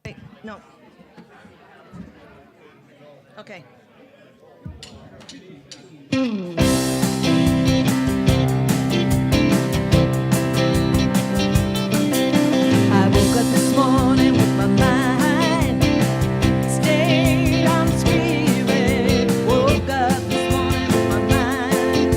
Wait, no. Okay. I woke up this morning with my mind stayed on spirit. Woke up this morning with my mind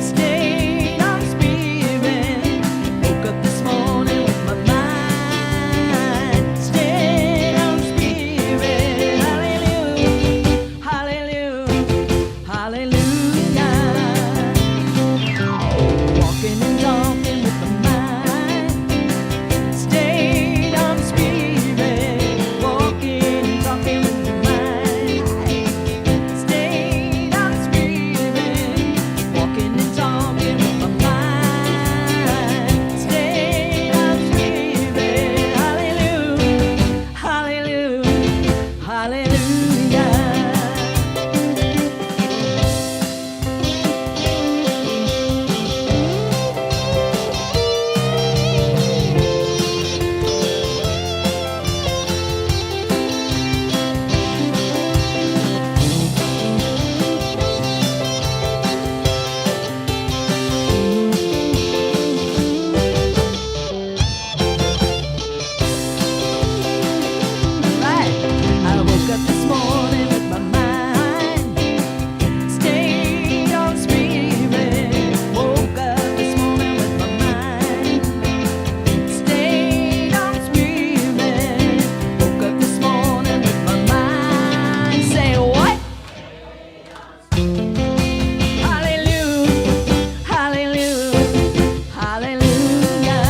stayed on spirit. Woke up this morning with my mind stayed on spirit. Hallelujah, hallelujah, hallelujah. Walking and talking with my mind stayed on spirit. Walking and talking with my mind stayed on spirit. Walking and talking with my mind stayed on spirit. Hallelujah, hallelujah, hallelujah. Right. I woke up this morning with my mind stayed on spirit. Woke up this morning with my mind stayed on spirit. Woke up this morning with my mind. Say what? Hallelujah, hallelujah, hallelujah.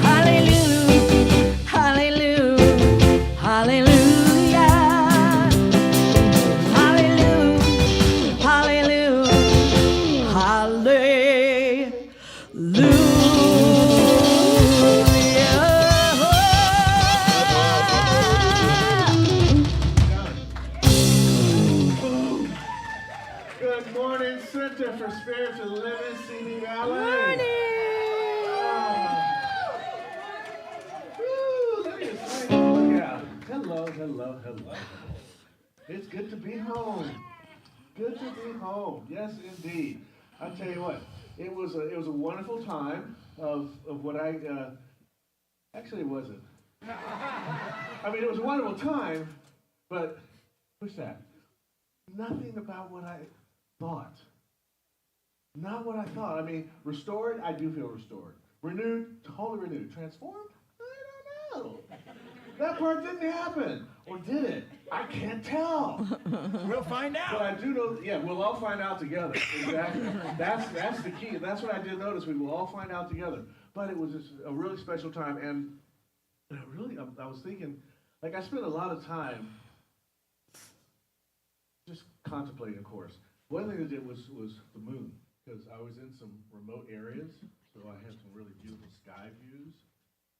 Hallelujah, hallelujah, hallelujah. Hallelujah, hallelujah, hallelujah. Good morning, Center for Spiritual Living, CD Valley. Morning. Woo, let me just look out. Hello, hello, hello. It's good to be home. Good to be home. Yes, indeed. I tell you what, it was a wonderful time of what I actually it wasn't. I mean, it was a wonderful time, but what's that? Nothing about what I thought. Not what I thought. I mean, restored, I do feel restored. Renewed, totally renewed. Transformed? I don't know. That part didn't happen. Or did it? I can't tell. We'll find out. But I do know, yeah, we'll all find out together. Exactly. That's the key. That's what I did notice. We will all find out together. But it was just a really special time. And I was thinking, like, I spent a lot of time just contemplating, of course. One thing I did was the moon, because I was in some remote areas, so I had some really beautiful sky views.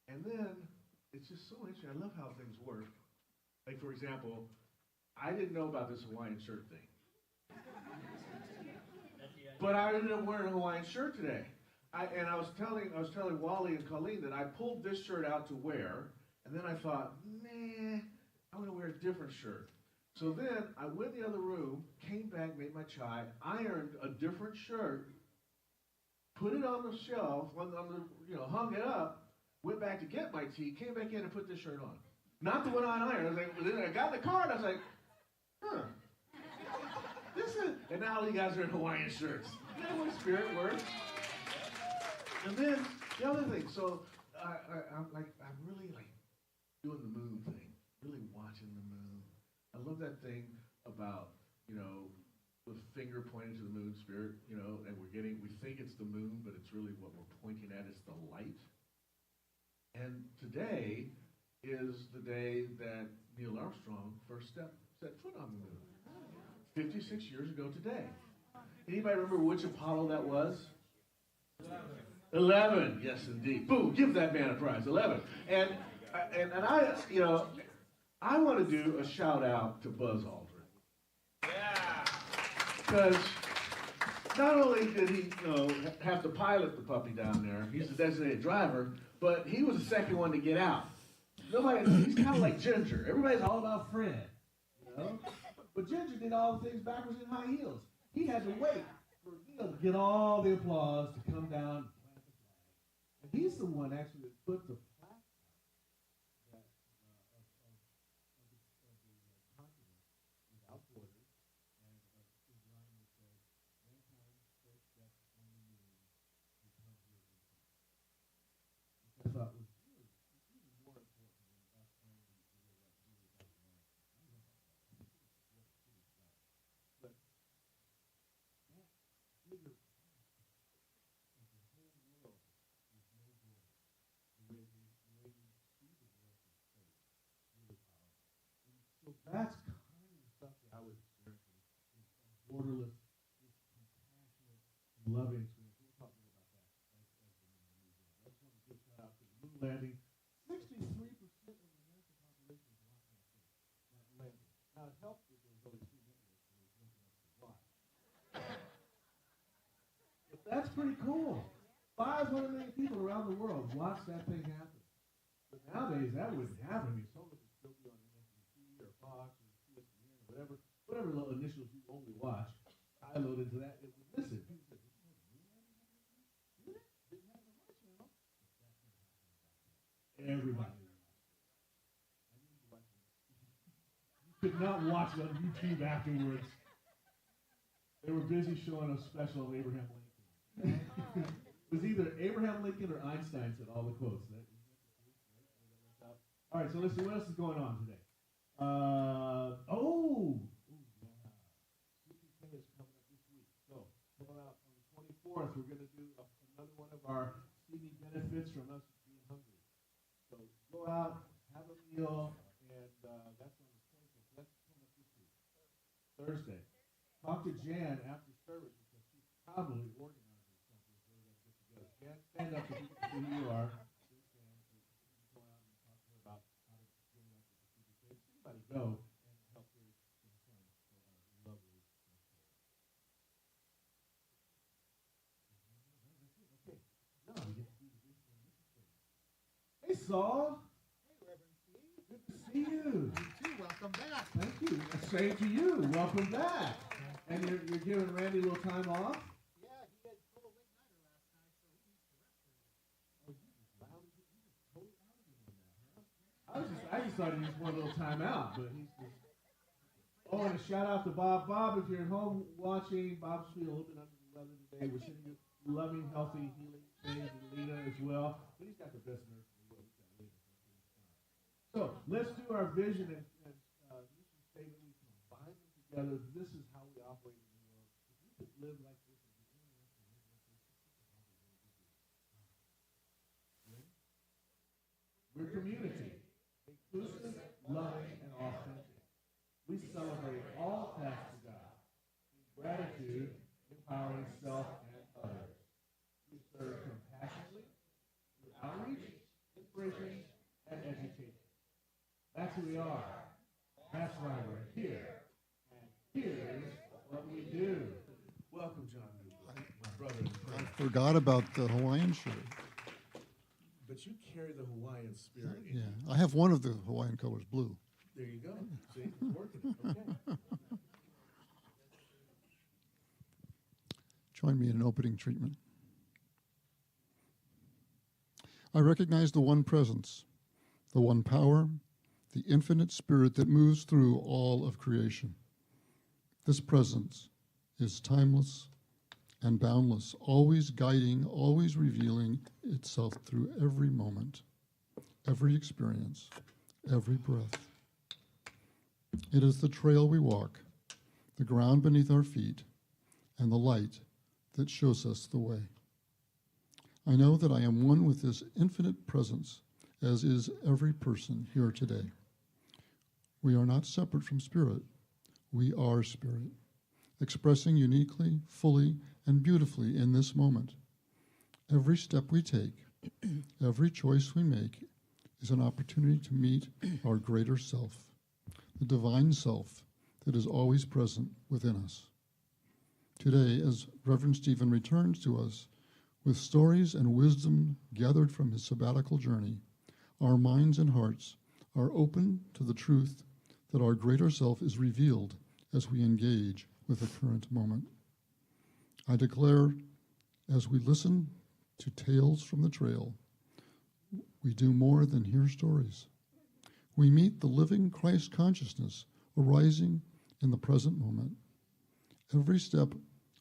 And then, it's just so interesting. I love how things work. Like, for example, I didn't know about this Hawaiian shirt thing. But I ended up wearing a Hawaiian shirt today. I was telling Wally and Colleen that I pulled this shirt out to wear, and then I thought, nah, I'm gonna wear a different shirt. So then I went in the other room, came back, made my chai, ironed a different shirt, put it on the shelf, hung it up, went back to get my tea, came back in and put this shirt on. Not the one I ironed. I was like, then I got in the car and I was like, huh. And now you guys are in Hawaiian shirts. Isn't that what spirit works? And then the other thing, so I'm really like doing the moon thing, really watching the moon. I love that thing about, the finger pointing to the moon, spirit, and we think it's the moon, but it's really what we're pointing at is the light. And today is the day that Neil Armstrong first set foot on the moon. 56 years ago today. Anybody remember which Apollo that was? 11, yes indeed. Boom, give that man a prize, 11. And I want to do a shout out to Buzz Aldrin. Yeah. Because not only did he have to pilot the puppy down there, he's the designated driver, but he was the second one to get out. He's kind of like Ginger. Everybody's all about Fred, But Ginger did all the things backwards in high heels. He had to wait for Neil to get all the applause to come down and plant the flag. And he's the one actually that put the flag that of the continent without borders, and his line that says, mankind's first step on the moon becomes your return. Which I thought was really even more important than us trying to figure out who was that man. I don't know. But that bigger picture of the whole world is no border. The way we see the world from space is really powerful. And so that's kind of the stuff that I was experiencing, is a borderless, this compassionate, loving experience. We're talking about that as the moon moves in. I just want to give a shout out to the moon landing. 63% of the American population is watching that landing. Now it helped that there was only 2 networks, so there was nothing else to watch. But that's pretty cool. 500 million people around the world watch that thing happen. But nowadays that wouldn't happen. I mean, some of it would still be on MSNBC or Fox or CSPN or whatever little initials you only watch. I load into that. It would listen. People say, didn't have the right channel. Everybody. You could not watch it on YouTube afterwards. They were busy showing a special of Abraham Lincoln. It was either Abraham Lincoln or Einstein said all the quotes. All right, so listen, what else is going on today? CPK is coming up this week. So, coming out on the 24th, we're going to do another one of our CD benefits from us being hungry. So, go out, have a meal, and that's on the 24th. So that's coming up this week. Thursday. Talk to Jan after service because she's probably organizing something so we're going to get together. Jan, stand up so people can see who you are. Go out and talk to her about how to join up with the CBK. Everybody go and help raise some funds for our lovely Okay, now we get to do the vision and mission statement. Hey, Saul. Hey, Reverend Steve. Good to see you. You too. Welcome back. Thank you. Same to you. Welcome back. And you're giving Randy a little time off? Yeah, he had full late nighter last night, so he needs to rest for a little. Oh, you just totally out of it now, huh? I just thought he just wanted a little time out, but he's just. Oh, and a shout out to Bob. Bob, if you're at home watching, Bob's feeling a little bit under the weather today. We're sending you loving, healthy, healing things, and Lena as well. But he's got the best nurse in the world. He's got Lena. So let's do our vision and mission statement. We combine them together. This is how we operate in the world. If we could live like this, and anyone else could live like this, this is how the world would be. We're community, inclusive, loving, and authentic. We celebrate all paths to God. Gratitude, empowering self and others. We serve compassionately through outreach, inspiration, and education. That's who we are. That's why we're here. And here's what we do. Welcome, Jon Newbill, my brother in I Christ. forgot about the Hawaiian shirt. But you carry the Hawaiian spirit in Yeah, you. I have one of the Hawaiian colors, blue. There you go. See, it's working. Okay. Join me in an opening treatment. I recognize the one presence, the one power, the infinite spirit that moves through all of creation. This presence is timeless and boundless, always guiding, always revealing itself through every moment, every experience, every breath. It is the trail we walk, the ground beneath our feet, and the light that shows us the way. I know that I am one with this infinite presence, as is every person here today. We are not separate from spirit. We are spirit, expressing uniquely, fully, and beautifully in this moment. Every step we take, every choice we make, is an opportunity to meet our greater self, the divine self that is always present within us. Today, as Reverend Stephen returns to us with stories and wisdom gathered from his sabbatical journey, our minds and hearts are open to the truth that our greater self is revealed as we engage with the current moment. I declare, as we listen to tales from the trail, we do more than hear stories. We meet the living Christ consciousness arising in the present moment. Every step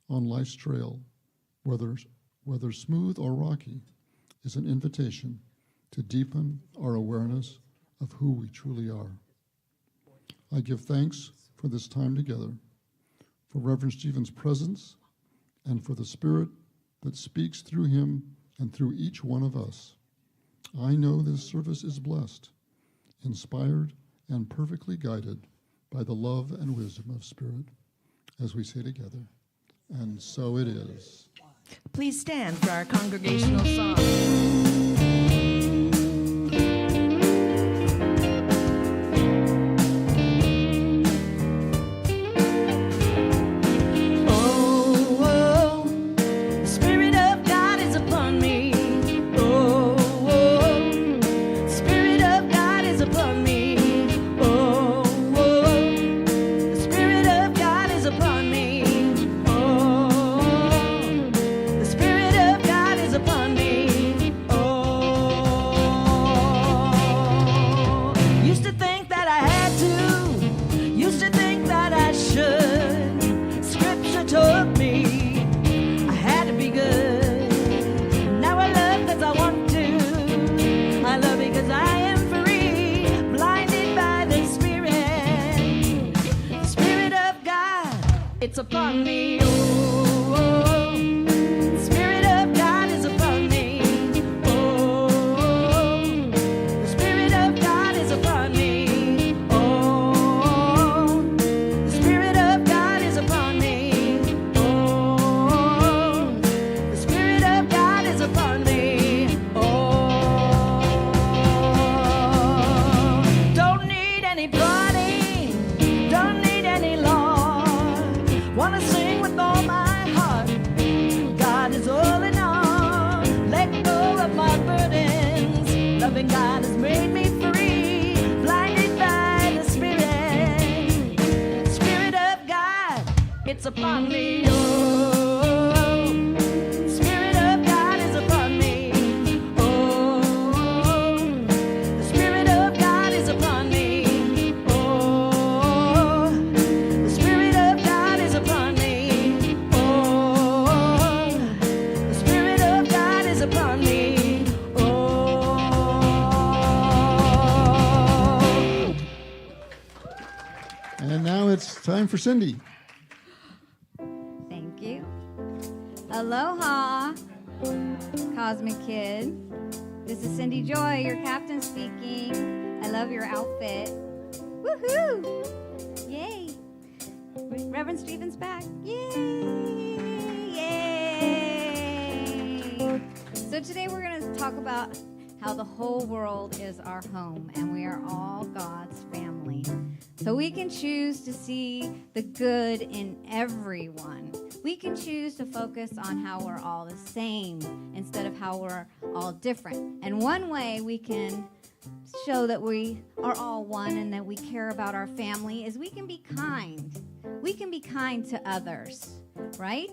on life's trail, whether smooth or rocky, is an invitation to deepen our awareness of who we truly are. I give thanks for this time together, for Reverend Stephen's presence, and for the Spirit that speaks through him and through each one of us. I know this service is blessed, inspired, and perfectly guided by the love and wisdom of Spirit, as we say together, and so it is. Please stand for our congregational song. It's upon me, oh, oh. The Spirit of God is upon me, oh. The Spirit of God is upon me, oh. The Spirit of God is upon me, oh. The Spirit of God is upon me, oh. Don't need anybody, don't need any law. Wanna sing with all my heart. God is all in all. Let go of my burdens. Loving God has made me free. Blinded by the Spirit. Spirit of God, it's upon me. Oh, Spirit of God is upon me. Oh, the Spirit of God is upon me. Upon me, oh. time for Cindy. Thank you. Aloha, Cosmic Kid. This is Cindy Joy, your captain speaking. I love your outfit. Woohoo! Yay! Reverend Stephen's back. Yay! Yay! So today we're going to talk about how the whole world is our home and we are all God's family. So we can choose to see the good in everyone. We can choose to focus on how we're all the same instead of how we're all different. And one way we can show that we are all one and that we care about our family is we can be kind. We can be kind to others, right?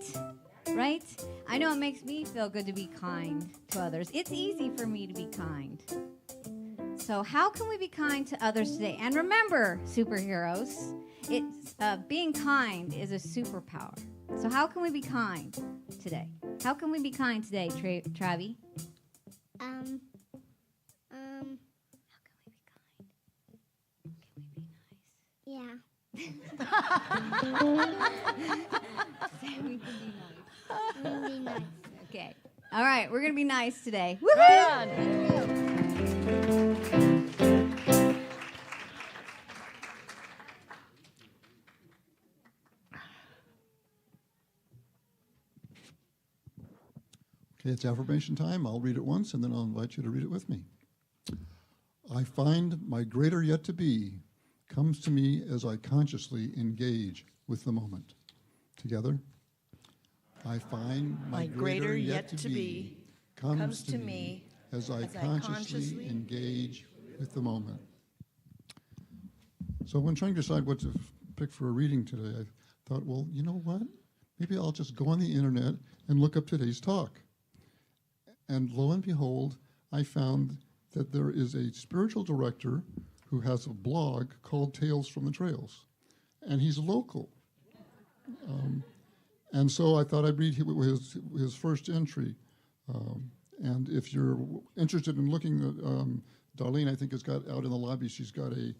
Right? I know it makes me feel good to be kind to others. It's easy for me to be kind. So how can we be kind to others today? And remember, superheroes, being kind is a superpower. So how can we be kind today? How can we be kind today, Travi? How can we be kind? Can we be nice? Yeah. Say we can be nice. Really nice. Okay. All right, we're going to be nice today. Woohoo! Right on. Okay, it's affirmation time. I'll read it once, and then I'll invite you to read it with me. I find my greater yet to be comes to me as I consciously engage with the moment. Together. I find my greater yet to be comes to me as I consciously engage with the moment. So when trying to decide what to pick for a reading today, I thought, well, you know what? Maybe I'll just go on the internet and look up today's talk. And lo and behold, I found that there is a spiritual director who has a blog called Tales from the Trails. And he's local. And so I thought I'd read his first entry. And if you're interested in looking at, Darlene, I think, has got out in the lobby, she's got a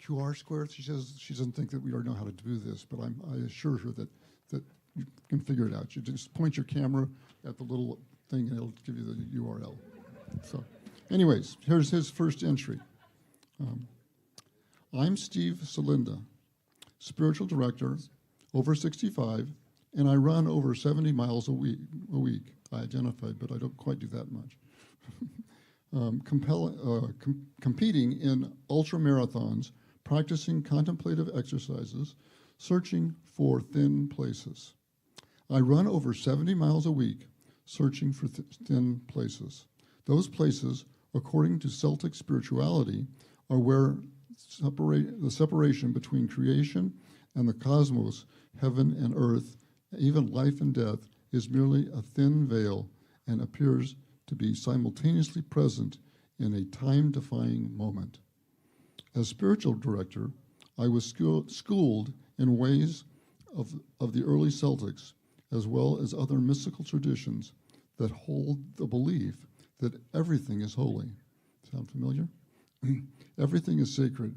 QR square. She says she doesn't think that we already know how to do this, but I assure her that you can figure it out. You just point your camera at the little thing and it'll give you the URL. So anyways, here's his first entry. I'm Steve Salinda, spiritual director, over 65, and I run over 70 miles a week. I identified, but I don't quite do that much. Competing in ultra marathons, practicing contemplative exercises, searching for thin places. I run over 70 miles a week, searching for thin places. Those places, according to Celtic spirituality, are where the separation between creation and the cosmos, heaven and earth, even life and death, is merely a thin veil and appears to be simultaneously present in a time-defying moment. As spiritual director, I was schooled in ways of the early Celtics, as well as other mystical traditions that hold the belief that everything is holy. Sound familiar? Everything is sacred.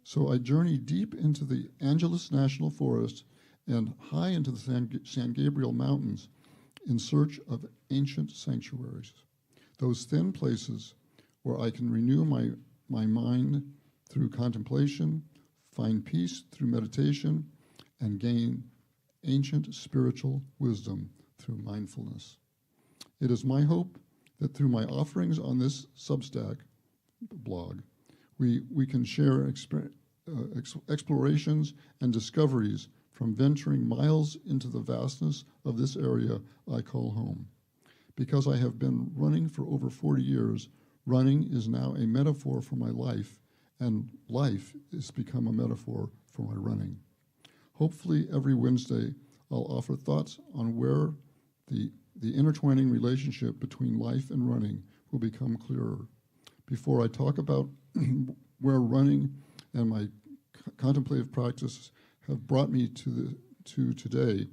So I journeyed deep into the Angeles National Forest and high into the San Gabriel Mountains in search of ancient sanctuaries, those thin places where I can renew my mind through contemplation, find peace through meditation, and gain ancient spiritual wisdom through mindfulness. It is my hope that through my offerings on this Substack blog, we can share explorations and discoveries from venturing miles into the vastness of this area I call home. Because I have been running for over 40 years, running is now a metaphor for my life, and life has become a metaphor for my running. Hopefully every Wednesday I'll offer thoughts on where the intertwining relationship between life and running will become clearer. Before I talk about where running and my contemplative practice have brought me to today,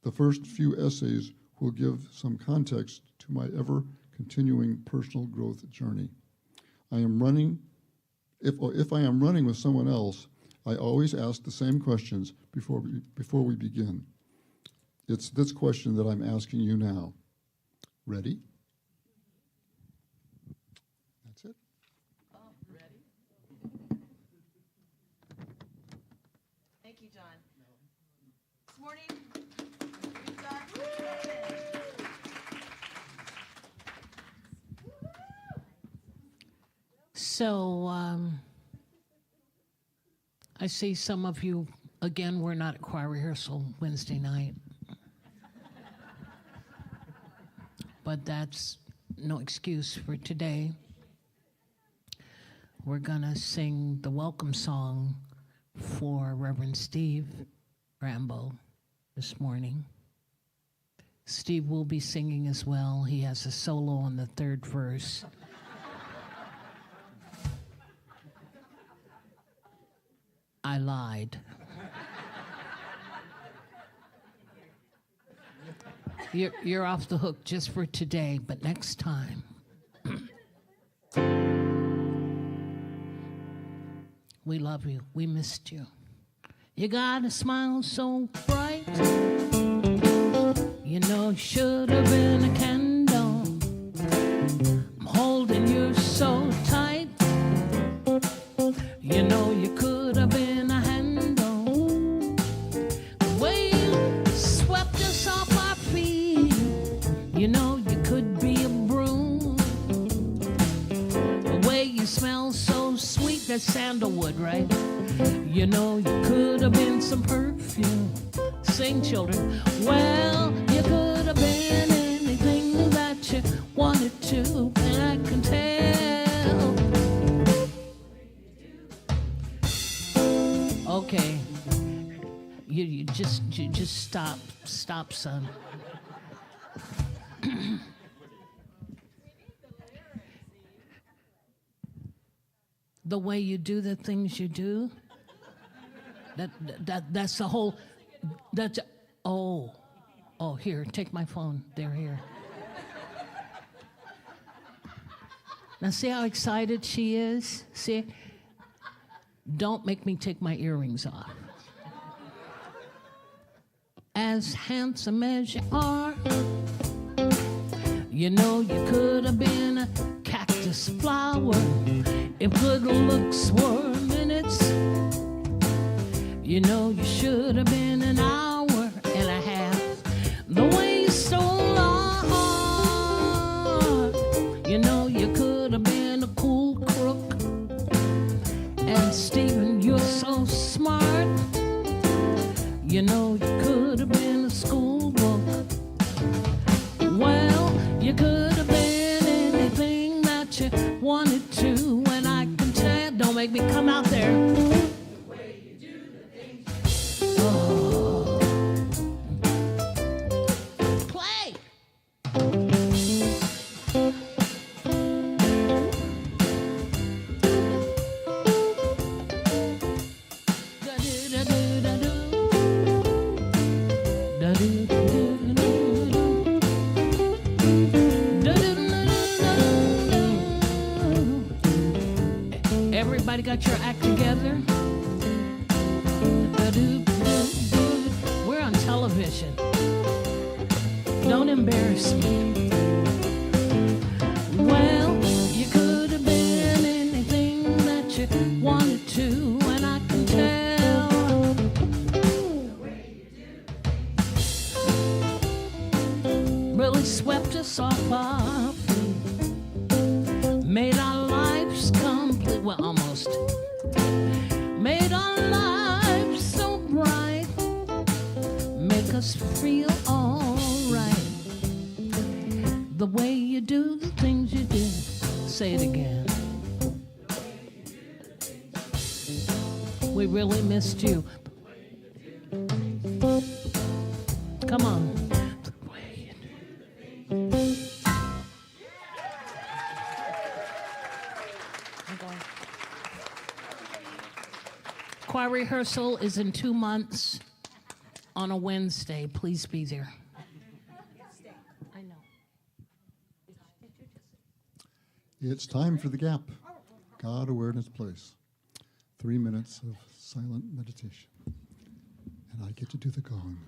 the first few essays will give some context to my ever-continuing personal growth journey. I am running, if I am running with someone else, I always ask the same questions before we begin. It's this question that I'm asking you now. Ready? That's it. Thank you, John. This morning, we've got. So, I see some of you, again, we're not at choir rehearsal Wednesday night. But that's no excuse for today. We're gonna sing the welcome song for Reverend Steve Rambo this morning. Steve will be singing as well. He has a solo on the third verse. I lied. You're off the hook just for today, but next time. We love you. We missed you. You got a smile so bright. You know you should have been a candle. I'm holding you so tight. You know you could have been a handle. The way you swept us off our feet. You know you could be a broom. The way you smell so sweet, that's sandalwood, right? You know you could have been some perfume. Sing, children. Well, you could have been anything that you wanted to, and I can tell. Okay, you just stop, son. The way you do the things you do. That's the whole. That's oh, here, take my phone. They're here. Now see how excited she is. See. Don't make me take my earrings off. As handsome as you are, you know you could have been a cactus flower. If good looks were minutes, you know you should have been an hour and a half. The way you stole our heart, you know you could have been a cool crook. And Stephen, you're so smart. You know you could have been a school book. Well, you could have been anything that you wanted to, and I can tell. Don't make me come out there. Oh. Play. Everybody got your act together? We're on television. Don't embarrass me. Well, you could have been anything that you wanted to, and I can tell. Really swept us off our feet. Made our lives complete, well, almost. Made our lives so bright. Make us feel alright. The way you do the things you do. Say it again. We really missed you. Come on. Choir rehearsal is in 2 months on a Wednesday. Please be there. I know. It's time for the gap. God awareness place. 3 minutes of silent meditation. And I get to do the gong.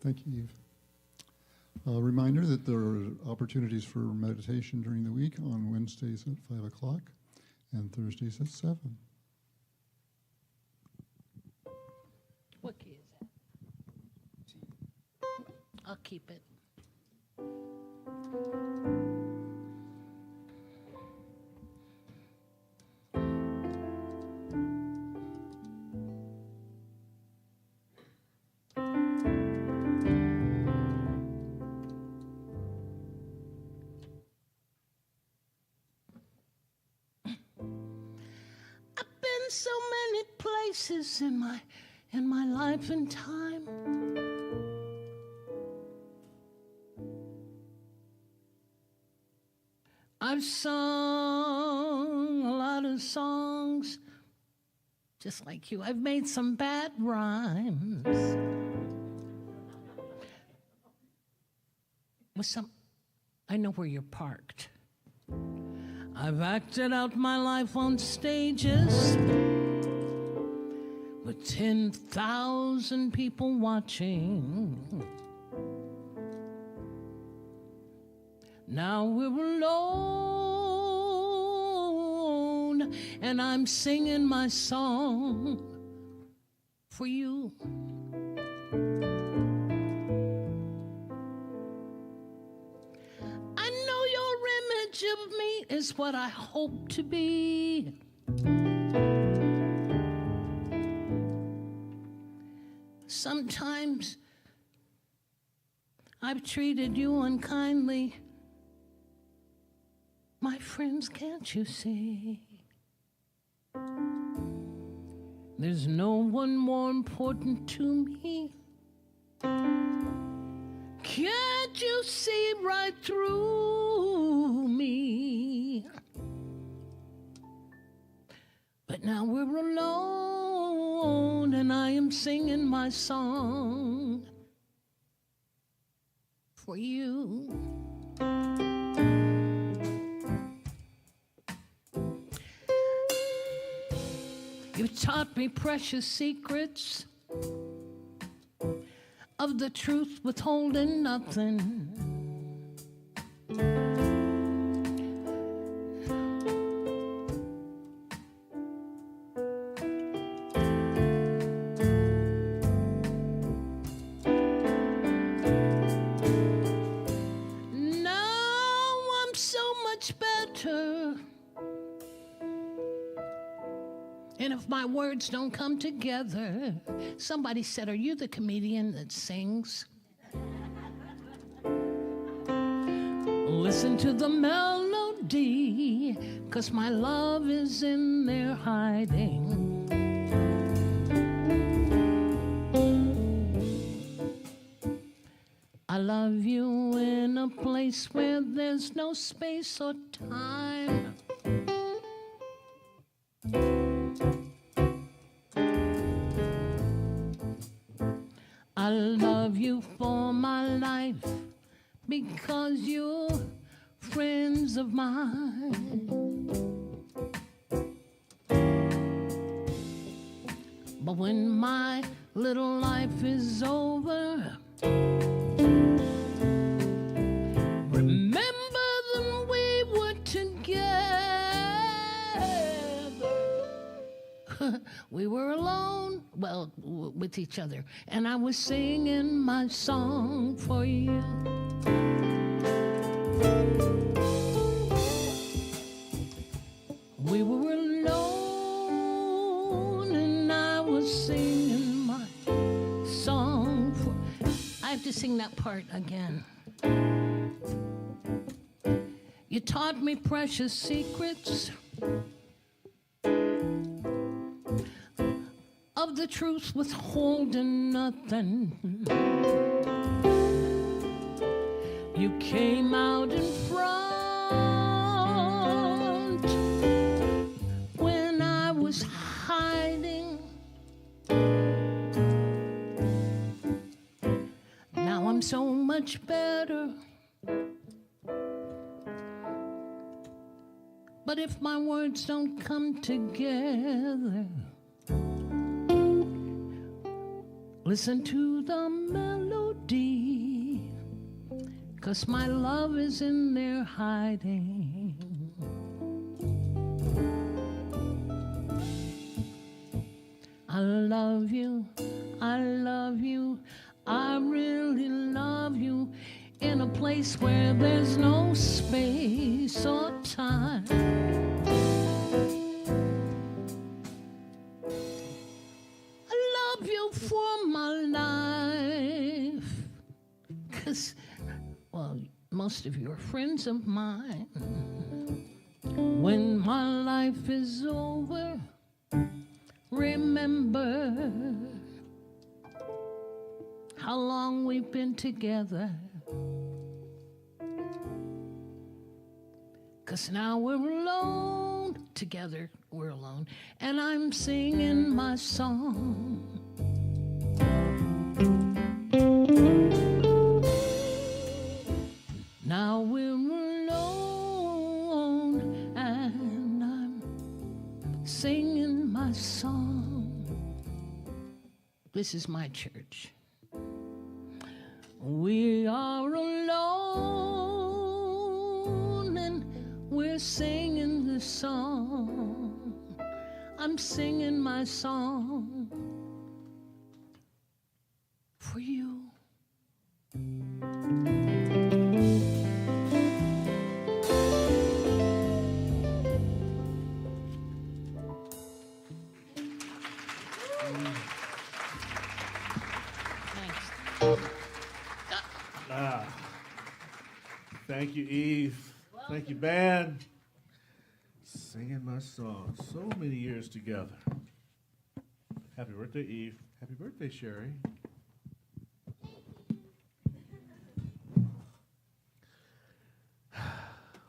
Thank you, Yves. A reminder that there are opportunities for meditation during the week on Wednesdays at 5 o'clock and Thursdays at 7. What key is that? I'll keep it. So many places in my life and time. I've sung a lot of songs just like you. I've made some bad rhymes with I know where you're parked. I've acted out my life on stages with 10,000 people watching. Now we're alone, and I'm singing my song for you. I know your image of me is what I hope to be. Sometimes I've treated you unkindly. My friends, can't you see? There's no one more important to me. Can't you see right through me? But now we're alone, and I am singing my song for you. You've taught me precious secrets of the truth, withholding nothing. Now I'm so much better. And if my words don't come together, somebody said, "Are you the comedian that sings?" Listen to the melody, 'cause my love is in there hiding. I love you in a place where there's no space or time. I love you for my life because you're friends of mine. But when my little life is over, remember that we were together. We were alone, well, with each other, and I was singing my song for you. We were alone, and I was singing my song for... I have to sing that part again. You taught me precious secrets of the truth, withholding nothing. You came out in front when I was hiding. Now I'm so much better. But if my words don't come together, listen to the melody, 'cause my love is in there hiding. I love you, I love you, I really love you, in a place where there's no space or time. I love you for my life, 'cause, well, most of you are friends of mine. When my life is over, remember how long we've been together. 'Cause now we're alone, together we're alone, and I'm singing my song. Now we're This is my church. We are alone and we're singing this song. I'm singing my song for you. Thank you, Eve. Thank you, band. Singing my song. So many years together. Happy birthday, Eve. Happy birthday, Cherie.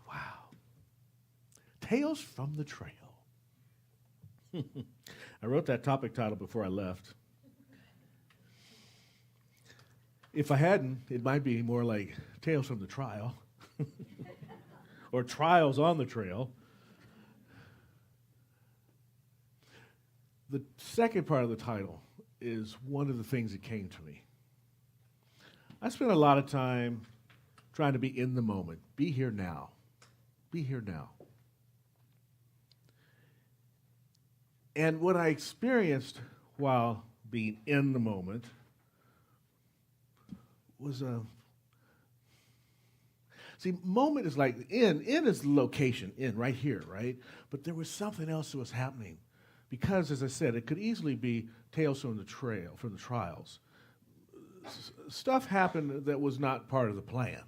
Wow. Tales from the Trail. I wrote that topic title before I left. If I hadn't, it might be more like Tales from the Trial or Trials on the Trail. The second part of the title is one of the things that came to me. I spent a lot of time trying to be in the moment, be here now, be here now. And what I experienced while being in the moment was see, moment is like in is the location, in right here, right? But there was something else that was happening. Because, as I said, it could easily be tales from the trail, from the trials. Stuff happened that was not part of the plan.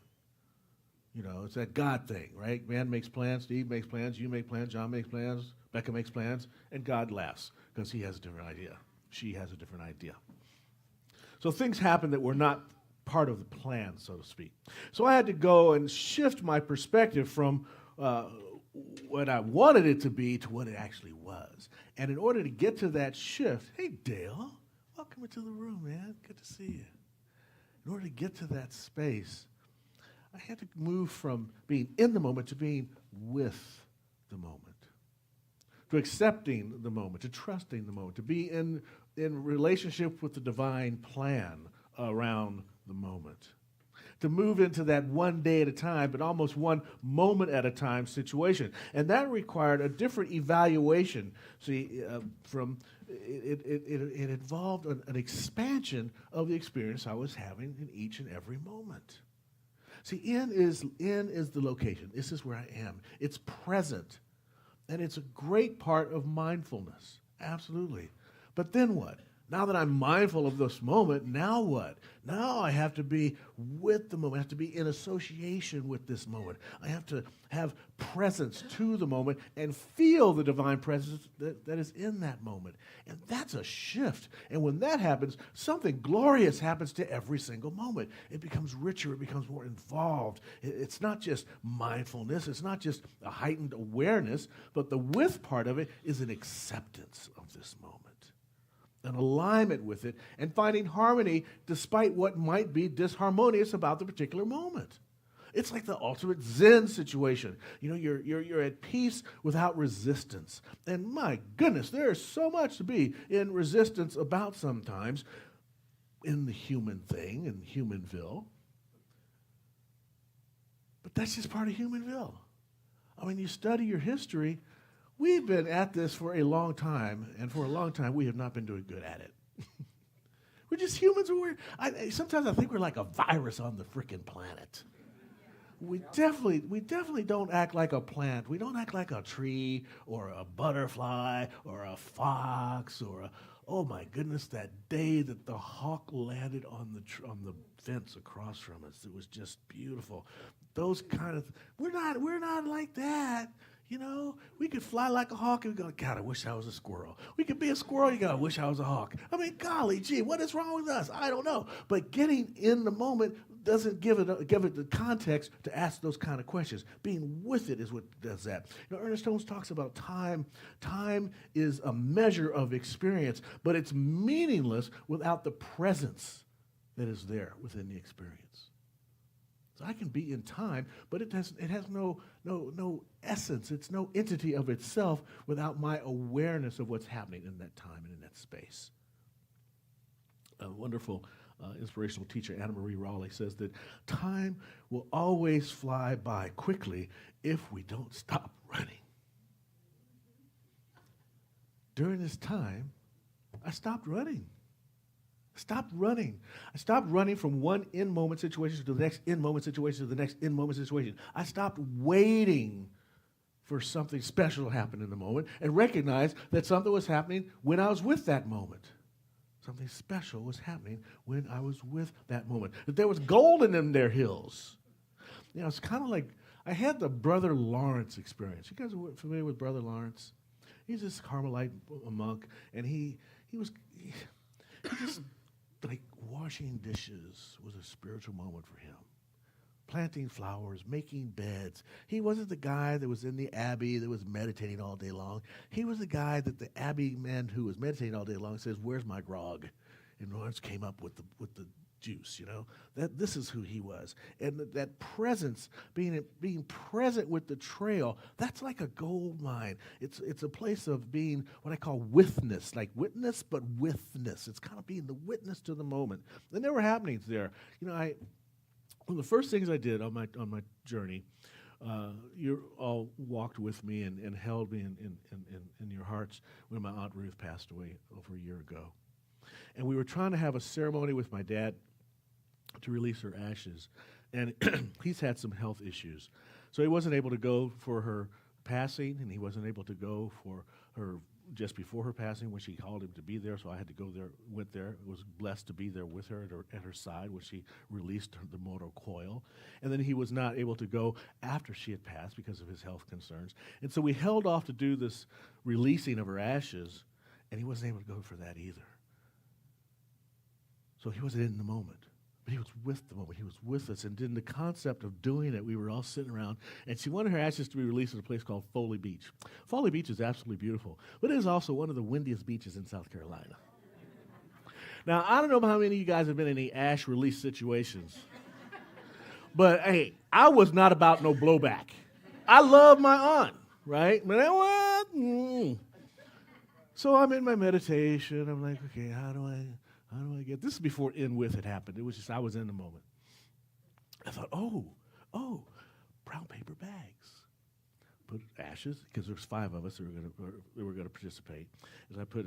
You know, it's that God thing, right? Man makes plans, Steve makes plans, you make plans, John makes plans, Becca makes plans, and God laughs because he has a different idea. She has a different idea. So things happen that were not part of the plan, so to speak. So I had to go and shift my perspective from what I wanted it to be to what it actually was. And in order to get to that shift, hey, Dale, welcome into the room, man. Good to see you. In order to get to that space, I had to move from being in the moment to being with the moment, to accepting the moment, to trusting the moment, to be in relationship with the divine plan around the moment, to move into that one day at a time, but almost one moment at a time situation. And that required a different evaluation. See, it involved an expansion of the experience I was having in each and every moment. See, in is the location. This is where I am. It's present. And it's a great part of mindfulness. Absolutely. But then what? Now that I'm mindful of this moment, now what? Now I have to be with the moment. I have to be in association with this moment. I have to have presence to the moment and feel the divine presence that is in that moment. And that's a shift. And when that happens, something glorious happens to every single moment. It becomes richer. It becomes more involved. It's not just mindfulness. It's not just a heightened awareness, but the with part of it is an acceptance of this moment, an alignment with it, and finding harmony despite what might be disharmonious about the particular moment. It's like the ultimate Zen situation. You know, you're at peace without resistance. And my goodness, there's so much to be in resistance about sometimes in the human thing, in Humanville. But that's just part of Humanville. I mean, you study your history. We've been at this for a long time, and for a long time, we have not been doing good at it. We're just humans. Sometimes I think we're like a virus on the frickin' planet. We definitely don't act like a plant. We don't act like a tree or a butterfly or a fox or oh my goodness, that day that the hawk landed on the fence across from us. It was just beautiful. Those kind of we're not like that. You know, we could fly like a hawk and go, God, I wish I was a squirrel. We could be a squirrel, you go, I wish I was a hawk. I mean, golly gee, what is wrong with us? I don't know. But getting in the moment doesn't give it the context to ask those kind of questions. Being with it is what does that. You know, Ernest Holmes talks about time. Time is a measure of experience, but it's meaningless without the presence that is there within the experience. So I can be in time, but it has no essence. It's no entity of itself without my awareness of what's happening in that time and in that space. a wonderful inspirational teacher, Anna Marie Raleigh, says that time will always fly by quickly if we don't stop running. During this time, I stopped running. I stopped running from one in-moment situation to the next in-moment situation to the next in-moment situation. I stopped waiting for something special to happen in the moment and recognized that something was happening when I was with that moment. Something special was happening when I was with that moment. That there was gold in them there hills. You know, it's kind of like, I had the Brother Lawrence experience. You guys are familiar with Brother Lawrence? He's this Carmelite monk, and he just, like, washing dishes was a spiritual moment for him. Planting flowers, making beds. He wasn't the guy that was in the abbey that was meditating all day long. He was the guy that the abbey man who was meditating all day long says, "Where's my grog?" And Lawrence came up with the juice, you know. This is who he was. And that presence, being present with the trail, that's like a gold mine. It's a place of being what I call witness, like witness, but witness. It's kind of being the witness to the moment. And there were happenings there. You know, one of the first things I did on my journey, you all walked with me and held me in your hearts when my Aunt Ruth passed away over a year ago. And we were trying to have a ceremony with my dad to release her ashes. And he's had some health issues. So he wasn't able to go for her passing, and he wasn't able to go for her just before her passing when she called him to be there, so I had to go there, went there. Was blessed to be there with her at her side when she released the mortal coil. And then he was not able to go after she had passed because of his health concerns. And so we held off to do this releasing of her ashes, and he wasn't able to go for that either. So he wasn't in the moment. But he was with the moment. He was with us. And in the concept of doing it, we were all sitting around, and she wanted her ashes to be released at a place called Foley Beach. Foley Beach is absolutely beautiful, but it is also one of the windiest beaches in South Carolina. Now, I don't know how many of you guys have been in any ash release situations, but hey, I was not about no blowback. I love my aunt, right? But what? So I'm in my meditation. I'm like, okay, how do I get, this is before in with had happened. It was just, I was in the moment. I thought, oh, brown paper bags. Put ashes, because there's 5 of us that were going to participate. As I put,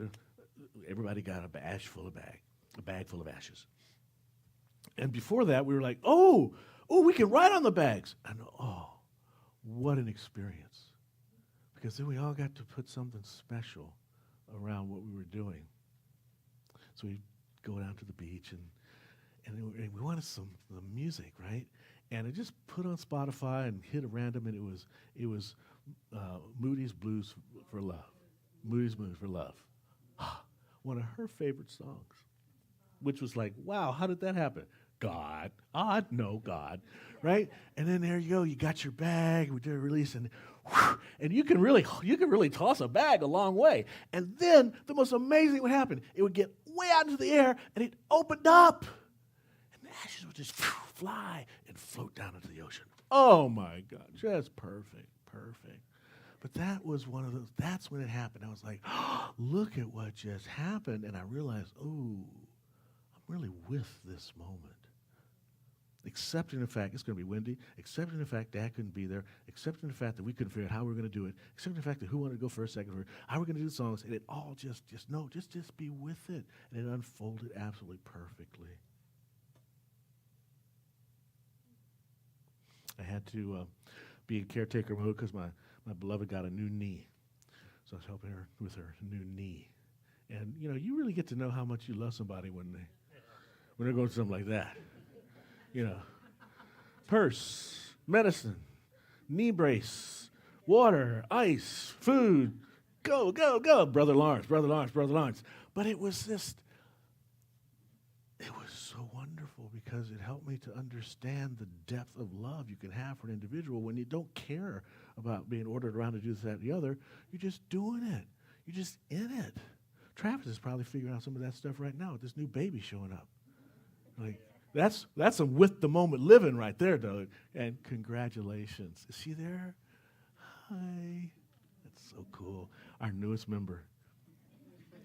everybody got a bag full of ashes. And before that, we were like, oh, we can write on the bags. And what an experience. Because then we all got to put something special around what we were doing. So we go down to the beach, and we wanted some music, right? And I just put on Spotify and hit a random, and it was Moody's Blues for Love. Moody's Blues for Love. One of her favorite songs, which was like, wow, how did that happen? God, right? And then there you go, you got your bag, we did a release, and you can really toss a bag a long way. And then the most amazing would happen. It would get way out into the air, and it opened up, and the ashes would just fly and float down into the ocean. Oh my God, just perfect. But that was one of those, that's when it happened. I was like, look at what just happened, and I realized, I'm really with this moment. Accepting the fact it's going to be windy, accepting the fact Dad couldn't be there, accepting the fact that we couldn't figure out how we were going to do it, accepting the fact that who wanted to go first, second, how we're going to do the songs, and it all just be with it. And it unfolded absolutely perfectly. I had to be in caretaker mode because my beloved got a new knee. So I was helping her with her new knee. And, you really get to know how much you love somebody when they're going through something like that. Purse, medicine, knee brace, water, ice, food, go, Brother Lawrence. But it was so wonderful because it helped me to understand the depth of love you can have for an individual when you don't care about being ordered around to do this, that, and the other. You're just doing it. You're just in it. Travis is probably figuring out some of that stuff right now with this new baby showing up. Like, that's some with the moment living right there, Doug. And congratulations. Is she there? Hi. That's so cool. Our newest member.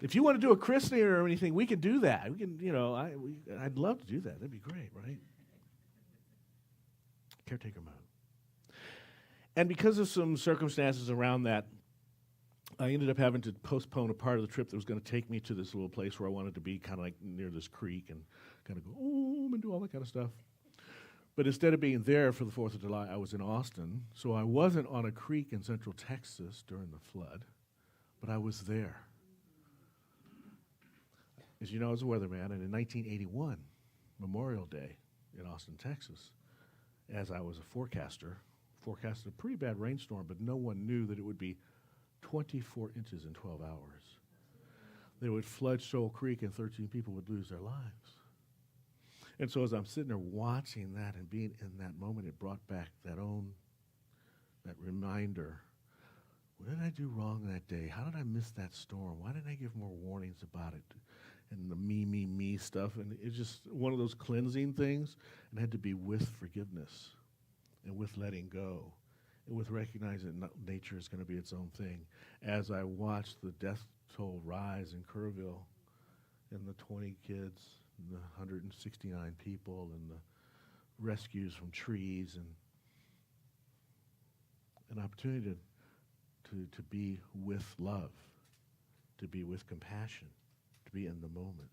If you want to do a christening or anything, we can do that. We can, I'd love to do that. That'd be great, right? Caretaker mode. And because of some circumstances around that, I ended up having to postpone a part of the trip that was going to take me to this little place where I wanted to be, kind of like near this creek and kind of go, and do all that kind of stuff. But instead of being there for the 4th of July, I was in Austin. So I wasn't on a creek in central Texas during the flood, but I was there. As you know, I was a weatherman, and in 1981, Memorial Day in Austin, Texas, as I was a forecasted a pretty bad rainstorm, but no one knew that it would be 24 inches in 12 hours. They would flood Shoal Creek and 13 people would lose their lives. And so as I'm sitting there watching that and being in that moment, it brought back that reminder. What did I do wrong that day? How did I miss that storm? Why didn't I give more warnings about it? And the me stuff. And it's just one of those cleansing things. And it had to be with forgiveness and with letting go and with recognizing that nature is going to be its own thing. As I watched the death toll rise in Kerrville and the 20 kids and the 169 people and the rescues from trees and an opportunity to be with love, to be with compassion, to be in the moment.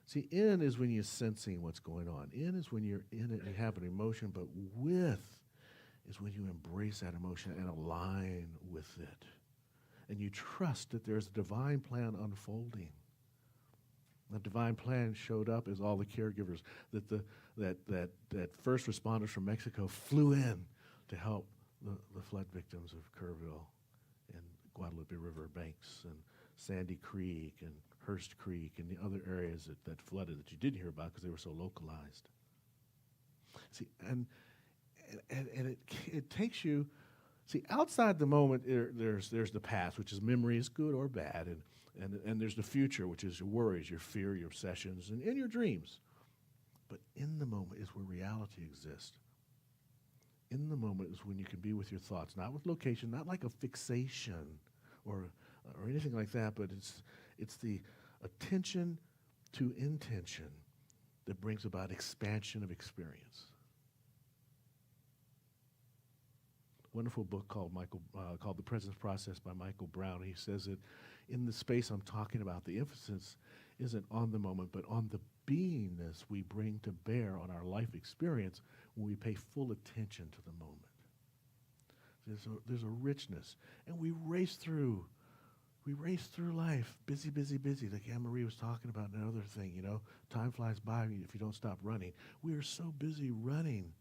See, in is when you're sensing what's going on. In is when you're in it and have an emotion, but with is when you embrace that emotion and align with it. And you trust that there's a divine plan unfolding. The divine plan showed up as all the caregivers, that first responders from Mexico flew in to help the flood victims of Kerrville and Guadalupe River banks and Sandy Creek and Hearst Creek and the other areas that flooded that you didn't hear about because they were so localized. See, and it takes you, see, outside the moment, there's the past, which is memories, good or bad, and there's the future, which is your worries, your fear, your obsessions, and your dreams. But in the moment is where reality exists. In the moment is when you can be with your thoughts, not with location, not like a fixation or anything like that, but it's the attention to intention that brings about expansion of experience. Wonderful book called The Presence Process by Michael Brown. He says that in the space I'm talking about, the emphasis isn't on the moment, but on the beingness we bring to bear on our life experience when we pay full attention to the moment. There's a richness, and we race through life, busy, like Anne-Marie was talking about another thing, time flies by if you don't stop running. We are so busy running.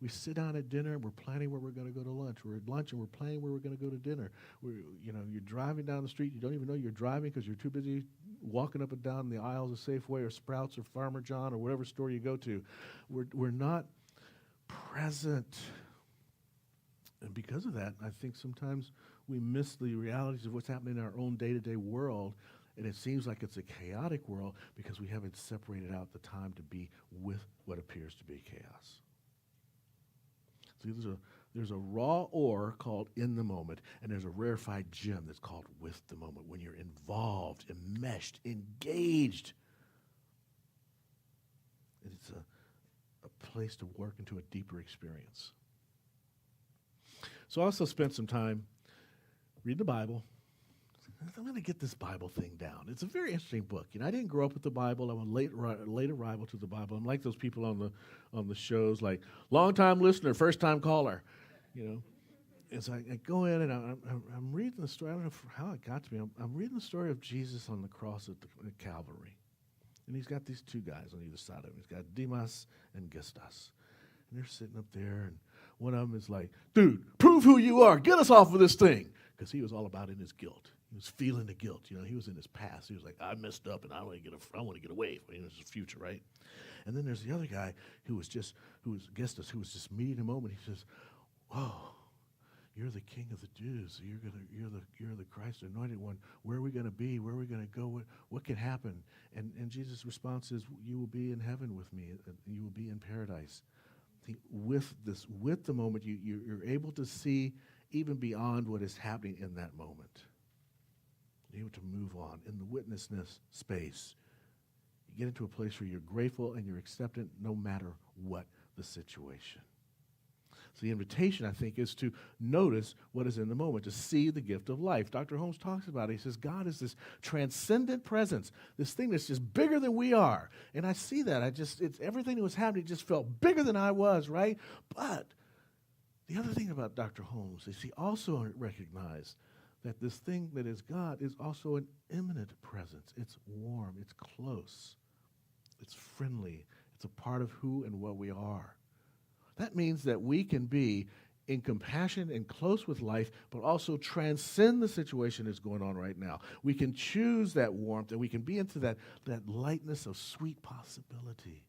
We sit down at dinner and we're planning where we're going to go to lunch. We're at lunch and we're planning where we're going to go to dinner. You're driving down the street. You don't even know you're driving because you're too busy walking up and down the aisles of Safeway or Sprouts or Farmer John or whatever store you go to. We're not present. And because of that, I think sometimes we miss the realities of what's happening in our own day-to-day world, and it seems like it's a chaotic world because we haven't separated out the time to be with what appears to be chaos. See, there's a raw ore called in the moment, and there's a rarefied gem that's called with the moment, when you're involved, enmeshed, engaged. And it's a place to work into a deeper experience. So I also spent some time reading the Bible. I'm going to get this Bible thing down. It's a very interesting book. I didn't grow up with the Bible. I'm a late arrival to the Bible. I'm like those people on the shows, like long-time listener, first-time caller, And so I go in and I'm reading the story. I don't know how it got to me. I'm reading the story of Jesus on the cross at Calvary. And he's got these two guys on either side of him. He's got Demas and Gestas. And they're sitting up there, and one of them is like, dude, prove who you are. Get us off of this thing. Because he was all about in his guilt. He was feeling the guilt. He was in his past. He was like, I messed up, and I want to get away. It was his future, right? And then there's the other guy who was just meeting a moment. He says, whoa, you're the King of the Jews. You're the Christ anointed one. Where are we going to be? Where are we going to go? What can happen? And Jesus' response is, you will be in heaven with me. You will be in paradise. With the moment, you're able to see even beyond what is happening in that moment. You're able to move on in the witnessness space. You get into a place where you're grateful and you're acceptant no matter what the situation. So the invitation, I think, is to notice what is in the moment, to see the gift of life. Dr. Holmes talks about it. He says, God is this transcendent presence, this thing that's just bigger than we are. And I see that. It's everything that was happening just felt bigger than I was, right? But the other thing about Dr. Holmes is he also recognized that this thing that is God is also an immanent presence. It's warm, it's close, it's friendly, it's a part of who and what we are. That means that we can be in compassion and close with life, but also transcend the situation that's going on right now. We can choose that warmth, and we can be into that lightness of sweet possibility,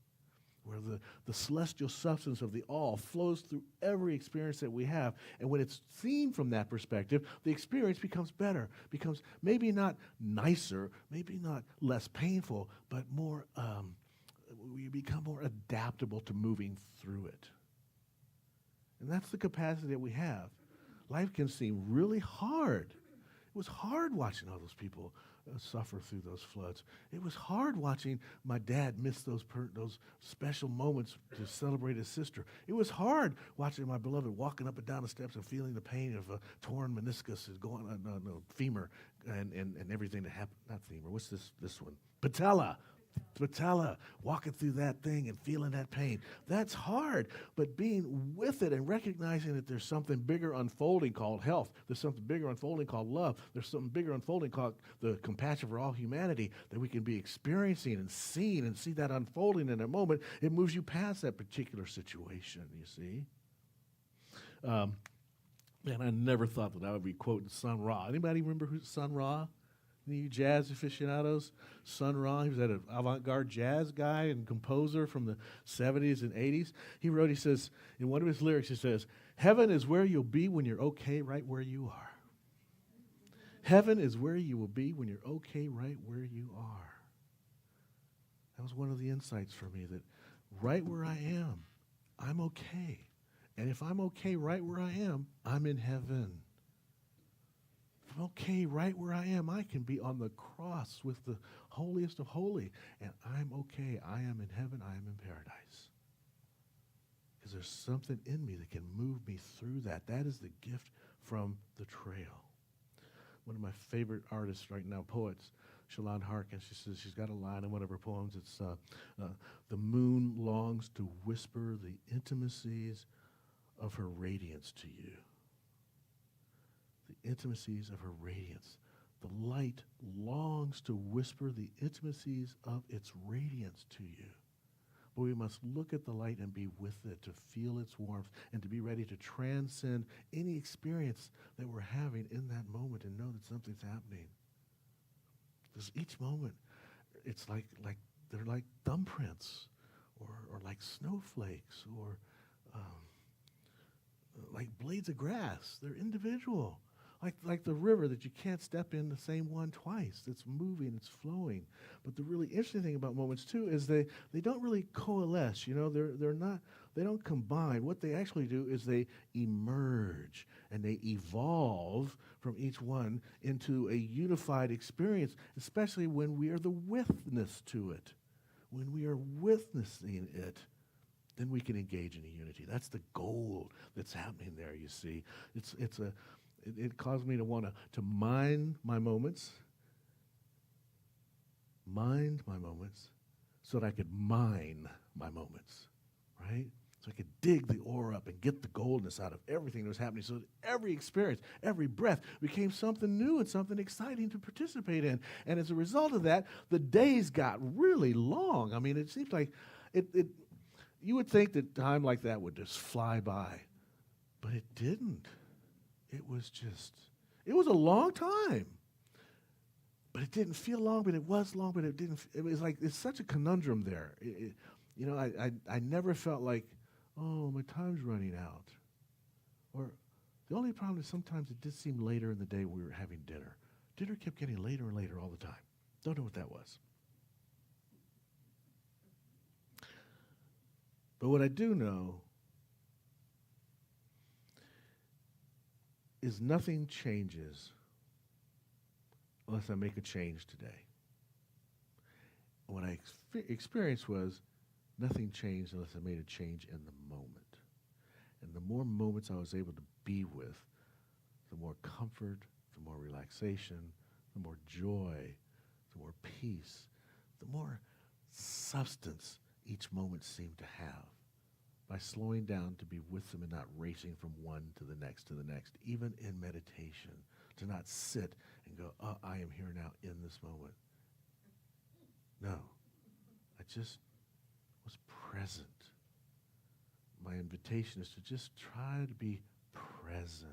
where the celestial substance of the all flows through every experience that we have. And when it's seen from that perspective, the experience becomes better, becomes maybe not nicer, maybe not less painful, but more, we become more adaptable to moving through it. And that's the capacity that we have. Life can seem really hard. It was hard watching all those people suffer through those floods. It was hard watching my dad miss those special moments to celebrate his sister. It was hard watching my beloved walking up and down the steps and feeling the pain of a torn meniscus is going on, femur, and everything that happened. Not femur. What's this one? Patella, walking through that thing and feeling that pain. That's hard, but being with it and recognizing that there's something bigger unfolding called health. There's something bigger unfolding called love. There's something bigger unfolding called the compassion for all humanity that we can be experiencing and seeing and see that unfolding in a moment. It moves you past that particular situation, you see. Man, I never thought that I would be quoting Sun Ra. Anybody remember who Sun Ra? Any of you jazz aficionados? Sun Ra, he was an avant-garde jazz guy and composer from the 70s and 80s. He says, in one of his lyrics, he says, heaven is where you'll be when you're okay right where you are. Heaven is where you will be when you're okay right where you are. That was one of the insights for me, that right where I am, I'm okay. And if I'm okay right where I am, I'm in heaven. If I'm okay right where I am, I can be on the cross with the holiest of holy, and I'm okay. I am in heaven. I am in paradise. Because there's something in me that can move me through that. That is the gift from the trail. One of my favorite artists right now, poets, Shalon Harkins, she says she's got a line in one of her poems. It's, the moon longs to whisper the intimacies of her radiance to you. The intimacies of her radiance. The light longs to whisper the intimacies of its radiance to you. But we must look at the light and be with it, to feel its warmth, and to be ready to transcend any experience that we're having in that moment and know that something's happening. Because each moment, it's like they're like thumbprints, or like snowflakes, or like blades of grass. They're individual. Like the river that you can't step in the same one twice. It's moving, it's flowing. But the really interesting thing about moments too is they don't really coalesce. You know, they don't combine. What they actually do is they emerge and they evolve from each one into a unified experience, especially when we are the witness to it. When we are witnessing it, then we can engage in a unity. That's the gold that's happening there, you see. It caused me to want to mind my moments, so that I could mine my moments, right? So I could dig the ore up and get the goldness out of everything that was happening, so that every experience, every breath became something new and something exciting to participate in. And as a result of that, the days got really long. I mean, it seems like you would think that time like that would just fly by, but it didn't. It was a long time. But it didn't feel long, but it was long, but it didn't. It was like, it's such a conundrum there. I never felt like, oh, my time's running out. Or the only problem is sometimes it did seem later in the day when we were having dinner. Dinner kept getting later and later all the time. Don't know what that was. But what I do know is nothing changes unless I make a change today. What I experienced was nothing changed unless I made a change in the moment. And the more moments I was able to be with, the more comfort, the more relaxation, the more joy, the more peace, the more substance each moment seemed to have. By slowing down to be with them and not racing from one to the next, even in meditation, to not sit and go, oh, I am here now in this moment. No, I just was present. My invitation is to just try to be present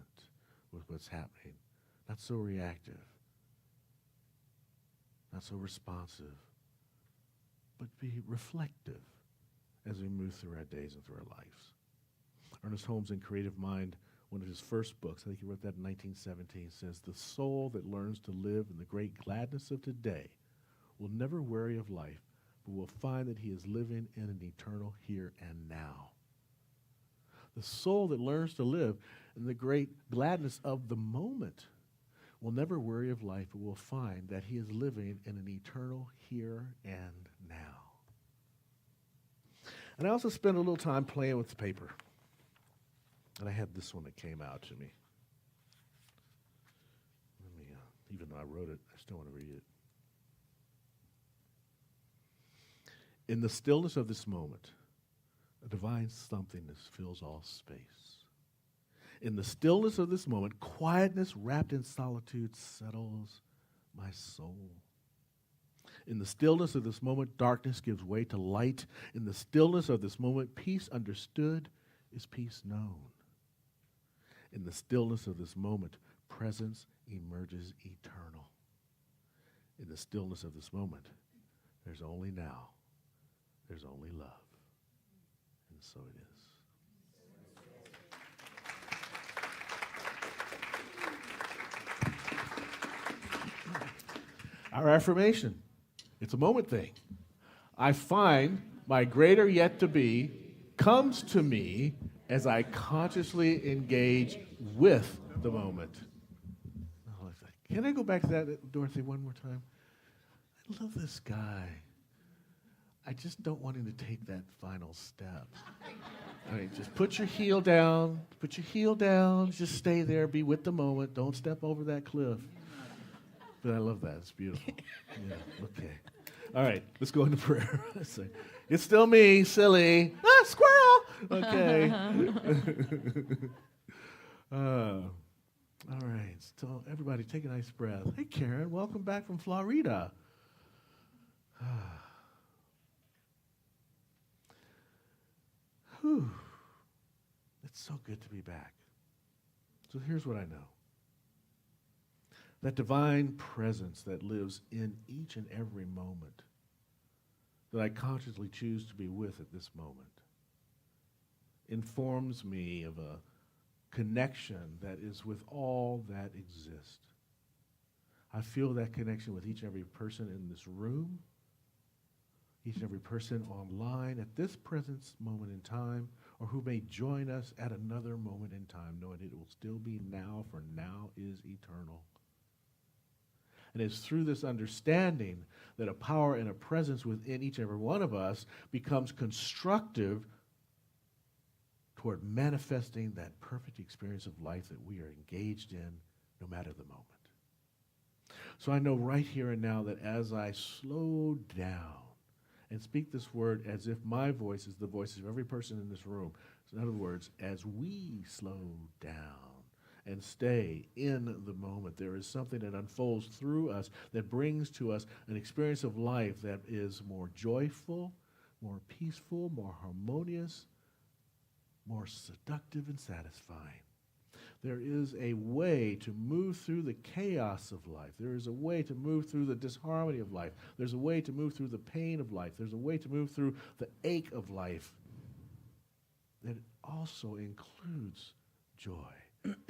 with what's happening, not so reactive, not so responsive, but be reflective as we move through our days and through our lives. Ernest Holmes in Creative Mind, one of his first books, I think he wrote that in 1917, says, the soul that learns to live in the great gladness of today will never weary of life, but will find that he is living in an eternal here and now. The soul that learns to live in the great gladness of the moment will never worry of life, but will find that he is living in an eternal here and now. And I also spent a little time playing with the paper. And I had this one that came out to me. Let me, even though I wrote it, I still want to read it. In the stillness of this moment, a divine somethingness fills all space. In the stillness of this moment, quietness wrapped in solitude settles my soul. In the stillness of this moment, darkness gives way to light. In the stillness of this moment, peace understood is peace known. In the stillness of this moment, presence emerges eternal. In the stillness of this moment, there's only now. There's only love. And so it is. Our affirmation, it's a moment thing. I find my greater yet to be comes to me as I consciously engage with the moment. I like that. Can I go back to that, Dorothy, one more time? I love this guy. I just don't want him to take that final step. I mean, just put your heel down, just stay there, be with the moment, don't step over that cliff. But I love that, it's beautiful. Yeah, okay. All right, let's go into prayer. It's still me, silly. Ah, squirrel! Okay. All right, so everybody take a nice breath. Hey, Karen, welcome back from Florida. Whew. It's so good to be back. So here's what I know. That divine presence that lives in each and every moment that I consciously choose to be with at this moment informs me of a connection that is with all that exists. I feel that connection with each and every person in this room, each and every person online at this present moment in time, or who may join us at another moment in time, knowing it will still be now, for now is eternal. And it's through this understanding that a power and a presence within each and every one of us becomes constructive toward manifesting that perfect experience of life that we are engaged in, no matter the moment. So I know right here and now that as I slow down and speak this word as if my voice is the voice of every person in this room, so in other words, as we slow down and stay in the moment, there is something that unfolds through us that brings to us an experience of life that is more joyful, more peaceful, more harmonious, more seductive and satisfying. There is a way to move through the chaos of life. There is a way to move through the disharmony of life. There's a way to move through the pain of life. There's a way to move through the ache of life that also includes joy.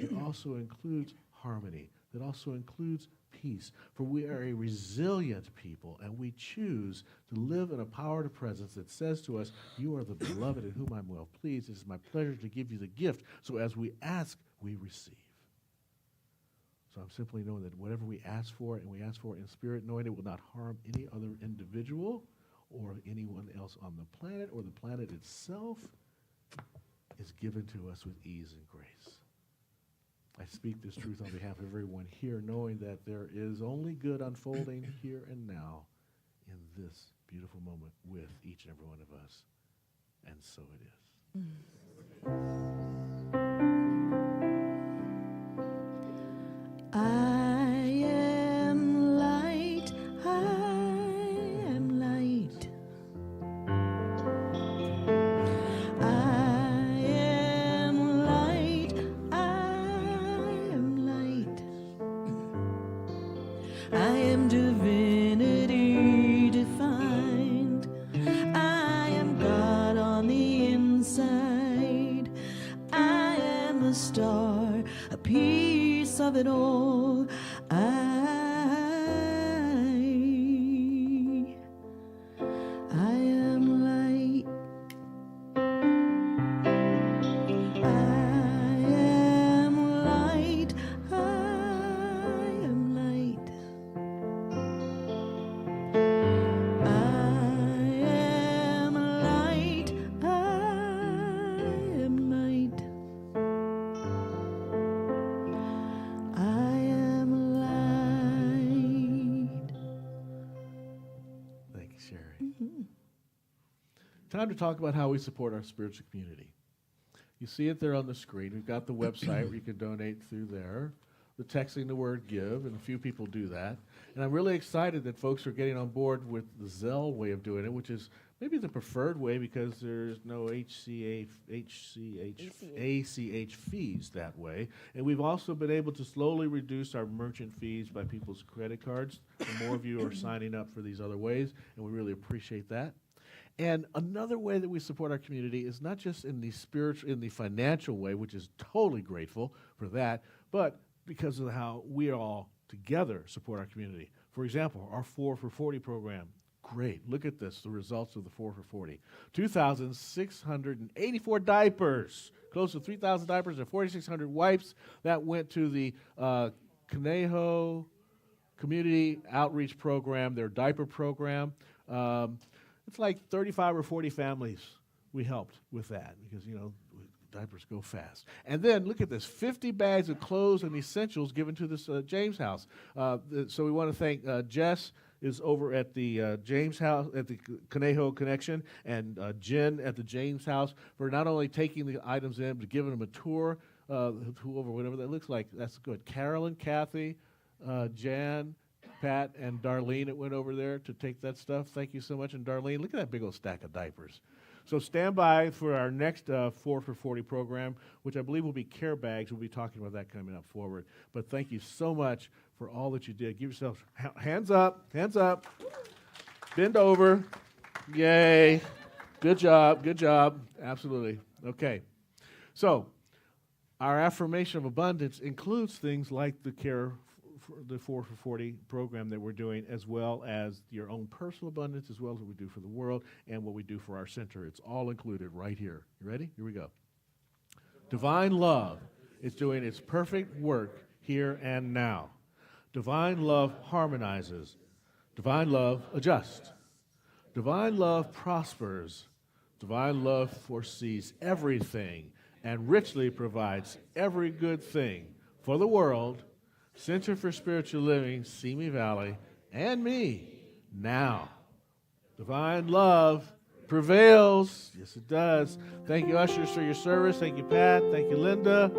It also includes harmony. It also includes peace. For we are a resilient people, and we choose to live in a power to presence that says to us, you are the beloved in whom I'm well pleased. It is my pleasure to give you the gift. So as we ask, we receive. So I'm simply knowing that whatever we ask for, and we ask for in spirit, knowing it will not harm any other individual or anyone else on the planet, or the planet itself, is given to us with ease and grace. I speak this truth on behalf of everyone here, knowing that there is only good unfolding here and now in this beautiful moment with each and every one of us. And so it is. I am light, I am light. I am light, I am light. I am divinity defined. I am God on the inside. I am a star, a piece of it all. I am light. I am light. I am light. I am light. I am light. I am light. Thank you, Cherie. Time to talk about how we support our spiritual community. You see it there on the screen. We've got the website where you can donate through there. The texting the word give, and a few people do that. And I'm really excited that folks are getting on board with the Zelle way of doing it, which is maybe the preferred way because there's no ACH fees that way. And we've also been able to slowly reduce our merchant fees by people's credit cards. The more of you are signing up for these other ways, and we really appreciate that. And another way that we support our community is not just in the spiritual, in the financial way, which is totally grateful for that, but because of how we all together support our community. For example, our 4 for 40 program. Great. Look at this, the results of the 4 for 40. 2,684 diapers, close to 3,000 diapers and 4,600 wipes. That went to the Conejo Community Outreach Program, their diaper program. It's like 35 or 40 families we helped with that because, you know, diapers go fast. And then look at this, 50 bags of clothes and essentials given to this James House. So we want to thank Jess is over at the James House, at the Conejo Connection, and Jen at the James House for not only taking the items in, but giving them a tour over whatever that looks like. That's good. Carolyn, Kathy, Jan, Pat, and Darlene that went over there to take that stuff. Thank you so much. And Darlene, look at that big old stack of diapers. So stand by for our next 4 for 40 program, which I believe will be care bags. We'll be talking about that coming up forward. But thank you so much for all that you did. Give yourselves hands up, hands up. Bend over. Yay. Good job, good job. Absolutely. Okay. So our affirmation of abundance includes things like the care the 4 for 40 program that we're doing, as well as your own personal abundance, as well as what we do for the world and what we do for our center. It's all included right here. You ready? Here we go. Divine love is doing its perfect work here and now. Divine love harmonizes. Divine love adjusts. Divine love prospers. Divine love foresees everything and richly provides every good thing for the world, Center for Spiritual Living, Simi Valley, and me, now. Divine love prevails. Yes, it does. Thank you, ushers, for your service. Thank you, Pat. Thank you, Linda.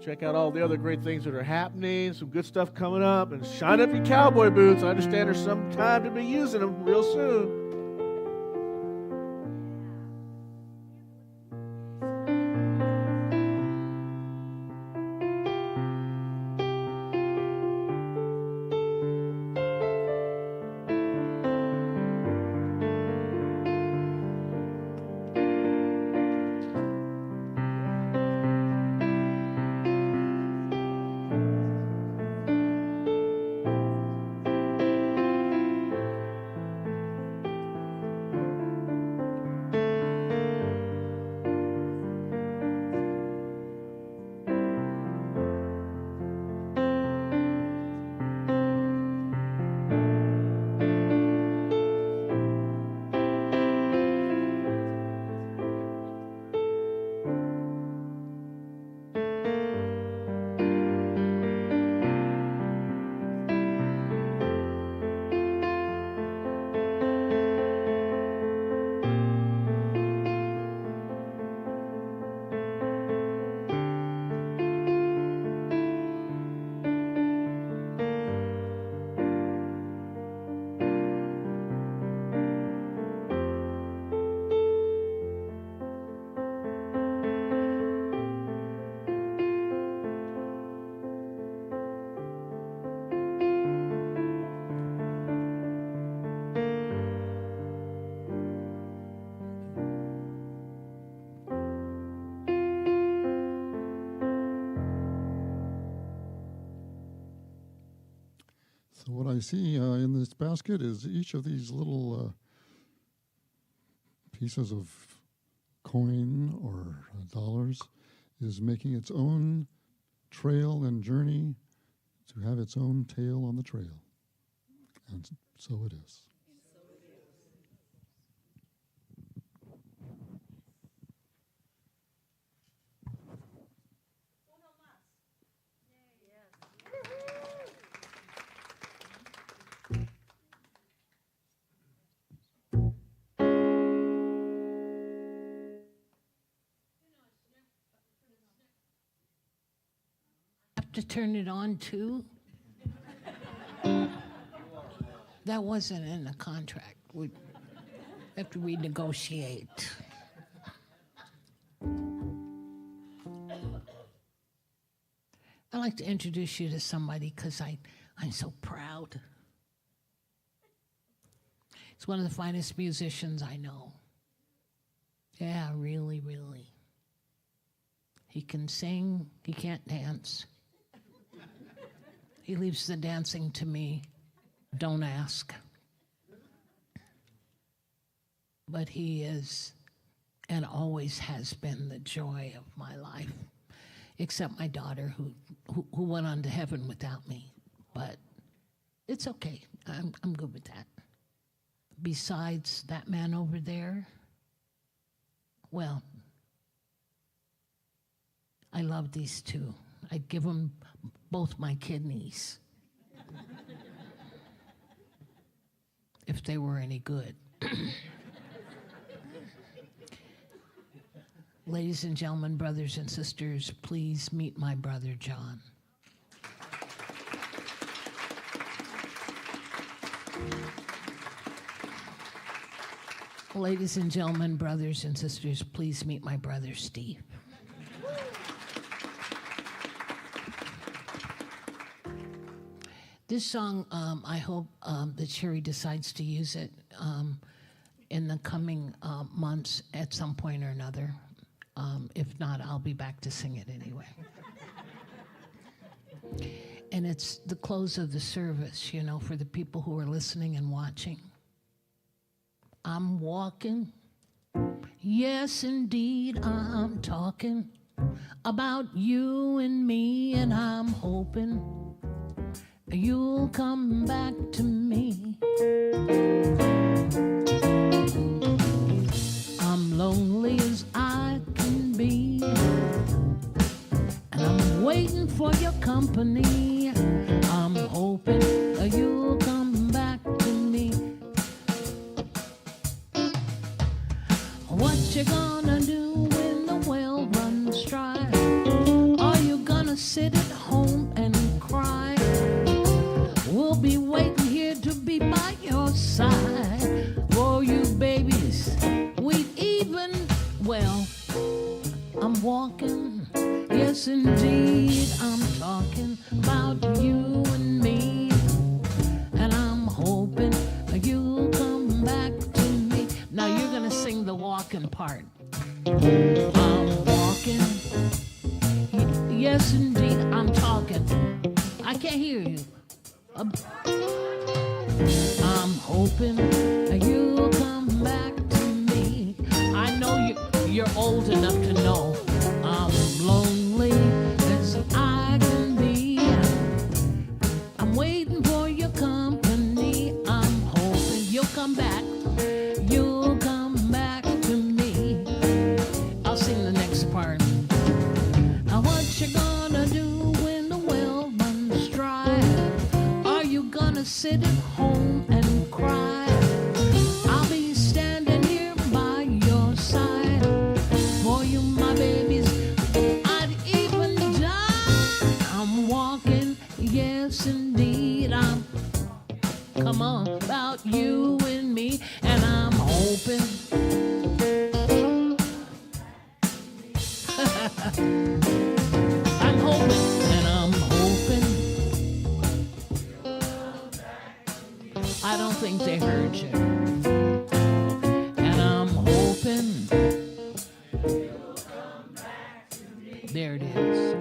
Check out all the other great things that are happening. Some good stuff coming up. And shine up your cowboy boots. I understand there's some time to be using them real soon. So what I see in this basket is each of these little pieces of coin or dollars is making its own trail and journey to have its own tail on the trail. And so it is. Have to turn it on too? That wasn't in the contract. We have to renegotiate. I'd like to introduce you to somebody because I'm so proud. He's one of the finest musicians I know. Yeah, really, really. He can sing, he can't dance. He leaves the dancing to me. Don't ask. But he is and always has been the joy of my life, except my daughter who went on to heaven without me. But it's okay. I'm good with that. Besides that man over there, well, I love these two. I'd give them both my kidneys if they were any good. Ladies and gentlemen, brothers and sisters, please meet my brother, Jon. Ladies and gentlemen, brothers and sisters, please meet my brother, Steve. This song, I hope that Cherie decides to use it in the coming months at some point or another. If not, I'll be back to sing it anyway. And it's the close of the service, you know, for the people who are listening and watching. I'm walking, yes, indeed, I'm talking about you and me, and I'm hoping you'll come back to me. I'm lonely as I can be, and I'm waiting for your company. I'm hoping you'll come back to me. What you gonna do when the well runs dry? Are you gonna sit at home and cry? We'll be waiting here to be by your side. For you babies, we'd even, well, I'm walking, yes indeed, I'm talking about you and me. And I'm hoping you'll come back to me. Now you're gonna sing the walking part. I'm walking, yes indeed, I'm talking. I can't hear you. I'm hoping you'll come back to me. I know you're old enough to know I'm lonely as I can be. I'm waiting for your company. I'm hoping you'll come back. You'll come back to me. I'll sing the next part. Now what you gonna do when the well runs dry? Are you gonna sit at home and cry? I'll be standing here by your side. For you, my babies, I'd even die. I'm walking, yes indeed, I'm, come on, about you and me. And I'm hoping I'm hoping, and I'm hoping. I don't think they heard you. And I'm hoping. There it is.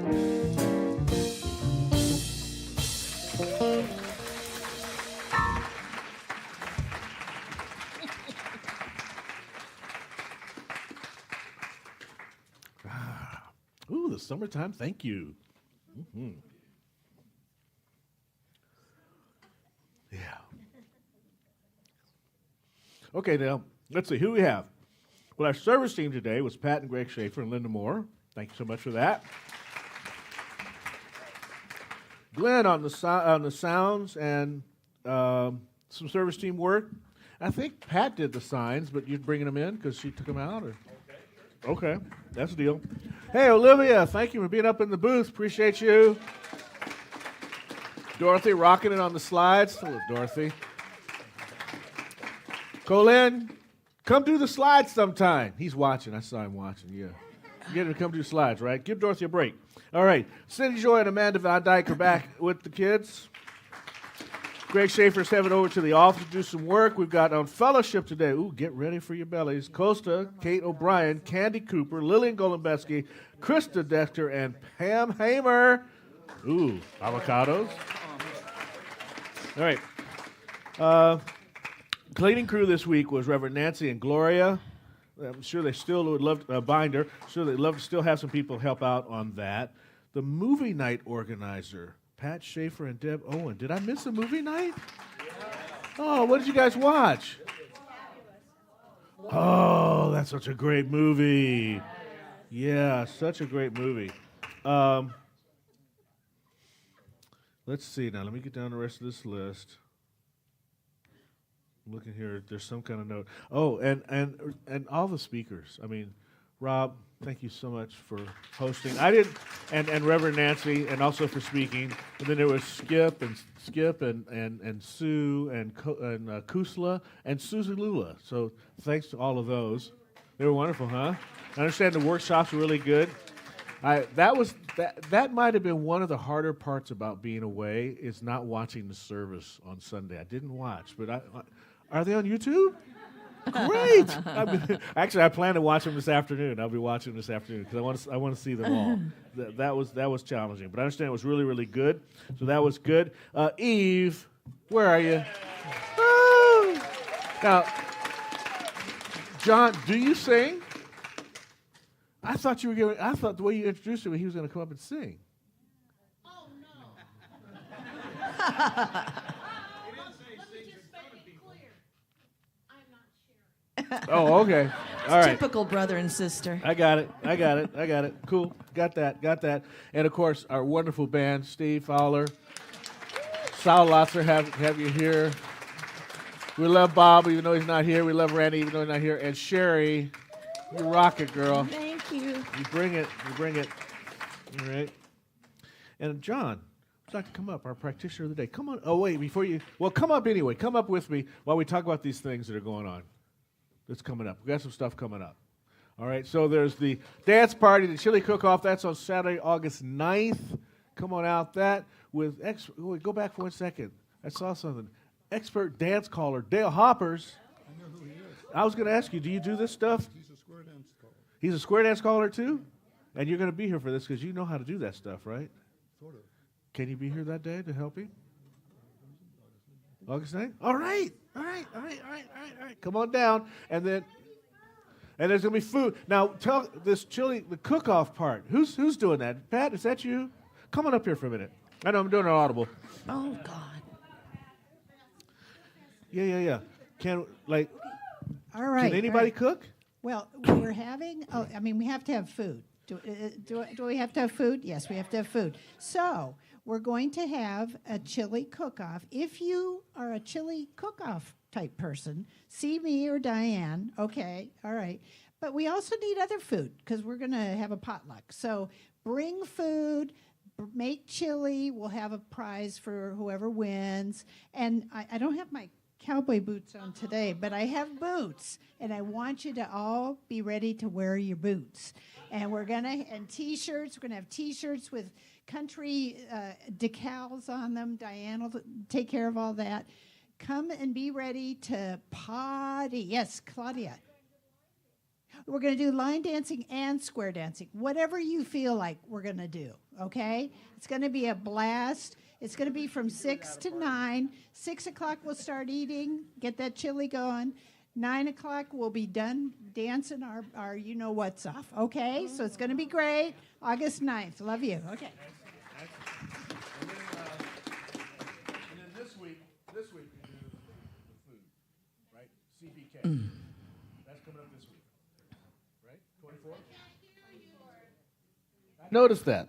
Ooh, the summertime, thank you. Mm-hmm. Yeah. Okay, now, let's see, who do we have? Well, our service team today was Pat and Greg Schaefer and Linda Moore. Thank you so much for that. Glenn on the sounds and some service team work. I think Pat did the signs, but you're bringing them in because she took them out? Or? Okay, that's the deal. Hey, Olivia, thank you for being up in the booth. Appreciate you. Dorothy rocking it on the slides. Hello, Dorothy. Colin, come do the slides sometime. He's watching. I saw him watching, yeah. Get him to come do slides, right? Give Dorothy a break. All right. Cindy Joy and Amanda Van Dyke are back with the kids. Greg Schaefer's headed over to the office to do some work. We've got on fellowship today. Ooh, get ready for your bellies. Costa, Kate O'Brien, Candy Cooper, Lillian Golembeski, Krista Dexter, and Pam Hamer. Ooh, avocados. All right. Cleaning crew this week was Reverend Nancy and Gloria. I'm sure they still would love to, Binder. Sure they'd love to still have some people help out on that. The movie night organizer, Pat Schaefer and Deb Owen. Did I miss a movie night? Oh, what did you guys watch? Oh, that's such a great movie. Yeah, such a great movie. Let's see now. Let me get down the rest of this list. I'm looking here. There's some kind of note. Oh, and all the speakers. I mean, Rob, thank you so much for hosting. I didn't, and Reverend Nancy, and also for speaking. And then there was Skip and Sue and Kusla and Susan Lula. So thanks to all of those. They were wonderful, huh? I understand the workshops were really good. That might have been one of the harder parts about being away is not watching the service on Sunday. I didn't watch, but are they on YouTube? Great! Actually, I plan to watch them this afternoon. I'll be watching them this afternoon because I want to see them all. That was challenging, but I understand it was really, really good. So that was good. Eve, where are you? Woo! Now, John, do you sing? I thought the way you introduced him, he was going to come up and sing. Oh, no. Oh, okay. All right. Typical brother and sister. I got it. Cool. Got that. And, of course, our wonderful band, Steve Fowler. Sal Lotzer, have you here. We love Bob, even though he's not here. We love Randy, even though he's not here. And Cherie, you rock it, girl. Thank you. You bring it. All right. And John, would you like to come up, our practitioner of the day? Come on. Oh, wait, come up anyway. Come up with me while we talk about these things that are going on. That's coming up. We've got some stuff coming up. All right, so there's the dance party, the chili cook-off. That's on Saturday, August 9th. Come on out. That with go back for 1 second. I saw something. Expert dance caller, Dale Hoppers. I know who he is. I was going to ask you, do you do this stuff? He's a square dance caller. He's a square dance caller, too? And you're going to be here for this because you know how to do that stuff, right? Sort of. Can you be here that day to help him? August 9th? All right. Come on down. And there's going to be food. Now, tell this chili, the cook-off part. Who's doing that? Pat, is that you? Come on up here for a minute. I know I'm doing it audible. Oh, God. Yeah. All right. Can anybody cook? Well, we're having, we have to have food. Do we have to have food? Yes, we have to have food. So we're going to have a chili cook-off. If you are a chili cook-off type person, see me or Diane. Okay, all right. But we also need other food because we're going to have a potluck. So bring food, make chili. We'll have a prize for whoever wins. And I don't have my cowboy boots on today, but I have boots, and I want you to all be ready to wear your boots. And T-shirts. We're gonna have T-shirts with country decals on them. Diane will take care of all that. Come and be ready to party. Yes, Claudia. We're going to do line dancing and square dancing. Whatever you feel like we're going to do, okay? It's going to be a blast. It's going to be from 6 to 9. 6 o'clock we'll start eating, get that chili going. 9 o'clock, we'll be done dancing our you know what's off. Okay, so it's going to be great. August 9th. Love you. Okay. And then this week we do the food, right? CBK. That's coming up this week, right? 24th. Notice that.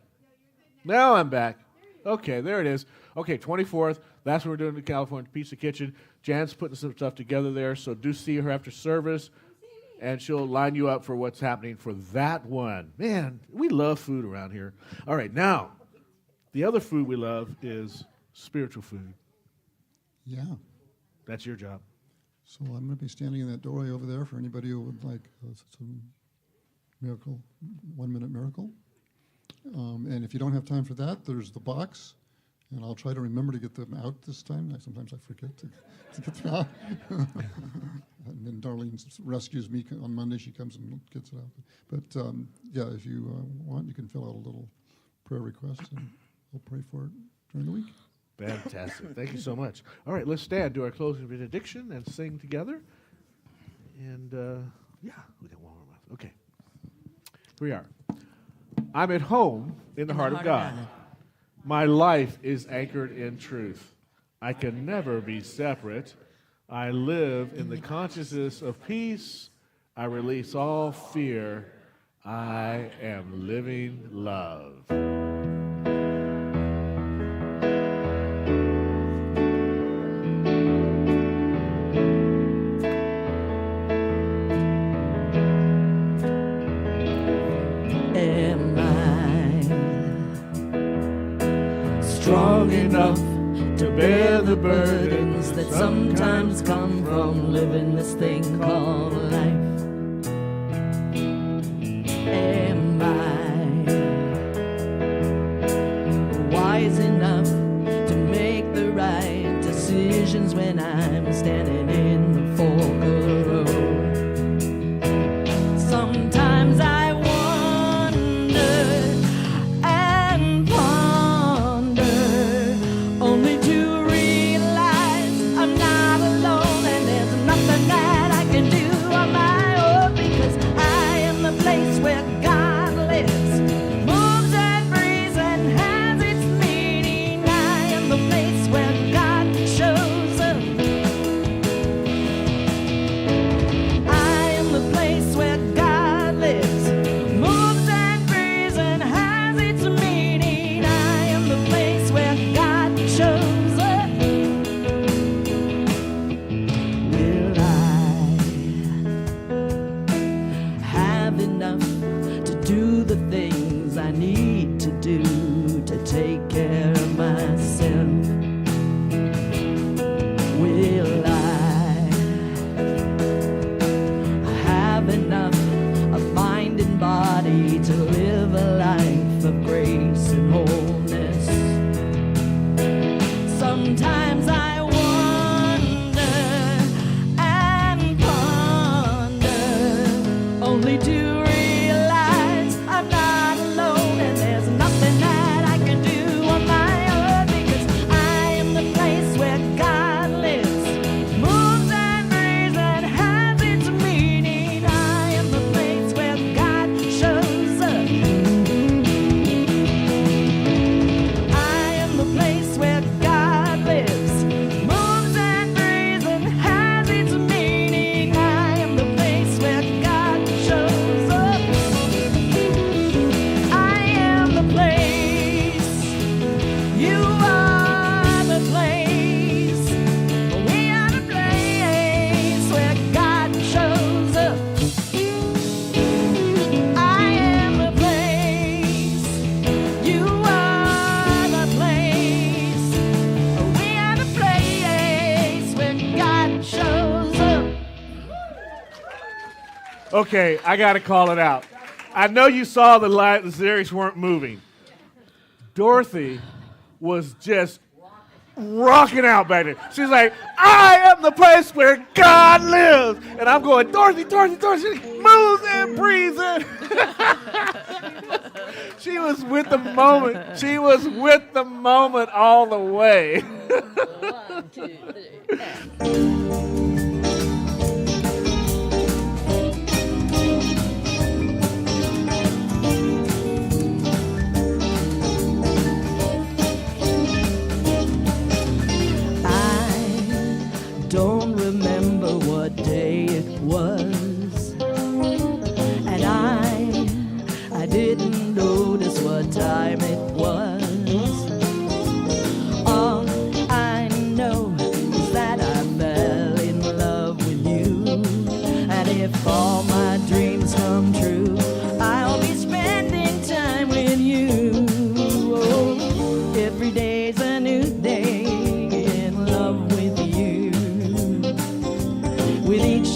Now I'm back. Okay, there it is. Okay, 24th. That's what we're doing in the California Pizza Kitchen. Jan's putting some stuff together there, so do see her after service, and she'll line you up for what's happening for that one. Man, we love food around here. All right, now, the other food we love is spiritual food. Yeah. That's your job. So I'm going to be standing in that doorway over there for anybody who would like some miracle, 1 minute miracle. And if you don't have time for that, there's the box. And I'll try to remember to get them out this time. Sometimes I forget to get them out. And then Darlene rescues me on Monday. She comes and gets it out. But yeah, if you want, you can fill out a little prayer request, and we'll pray for it during the week. Fantastic. Thank you so much. All right, let's stand, do our closing benediction, and sing together. And yeah, we got one more month. Okay. Here we are. I'm at home in the heart of God. My life is anchored in truth. I can never be separate. I live in the consciousness of peace. I release all fear. I am living love. Am I strong enough to bear the burdens that sometimes come from living this thing called life? Am I wise enough to make the right decisions when I'm standing in the fork of the road? Sometimes I wonder and ponder, only to realize I'm not alone, and there's nothing that I can do on my own, because I am the place where God lives, moves and breathes and has its meaning. I am the place where God shows up. I am the place where God lives, moves and breathes and has its meaning. I am the place where God shows up. Will I have enough to do the things I need to do to take care of myself? Will I have enough of mind and body to live a life of grace and wholeness? Sometimes I wonder and ponder, only to realize I'm not alone, and there's nothing that I can do on my own, because I am the place where God lives, moves and breathes and has its meaning. I am the place where God shows up. I am the place where God lives, moves and breathes and has its meaning. I am the place where God shows up. I am the place. You are the place. We are the place where God shows up. I am the place. You are the place. We are the place where God shows up. Okay, I got to call it out. I know you saw the lyrics weren't moving. Dorothy was just rocking out back there. She's like, I am the place where God lives. And I'm going, Dorothy, Dorothy, Dorothy. She moves and breathes in. She was with the moment. She was with the moment all the way. 1, 2, 3. notice what time it was.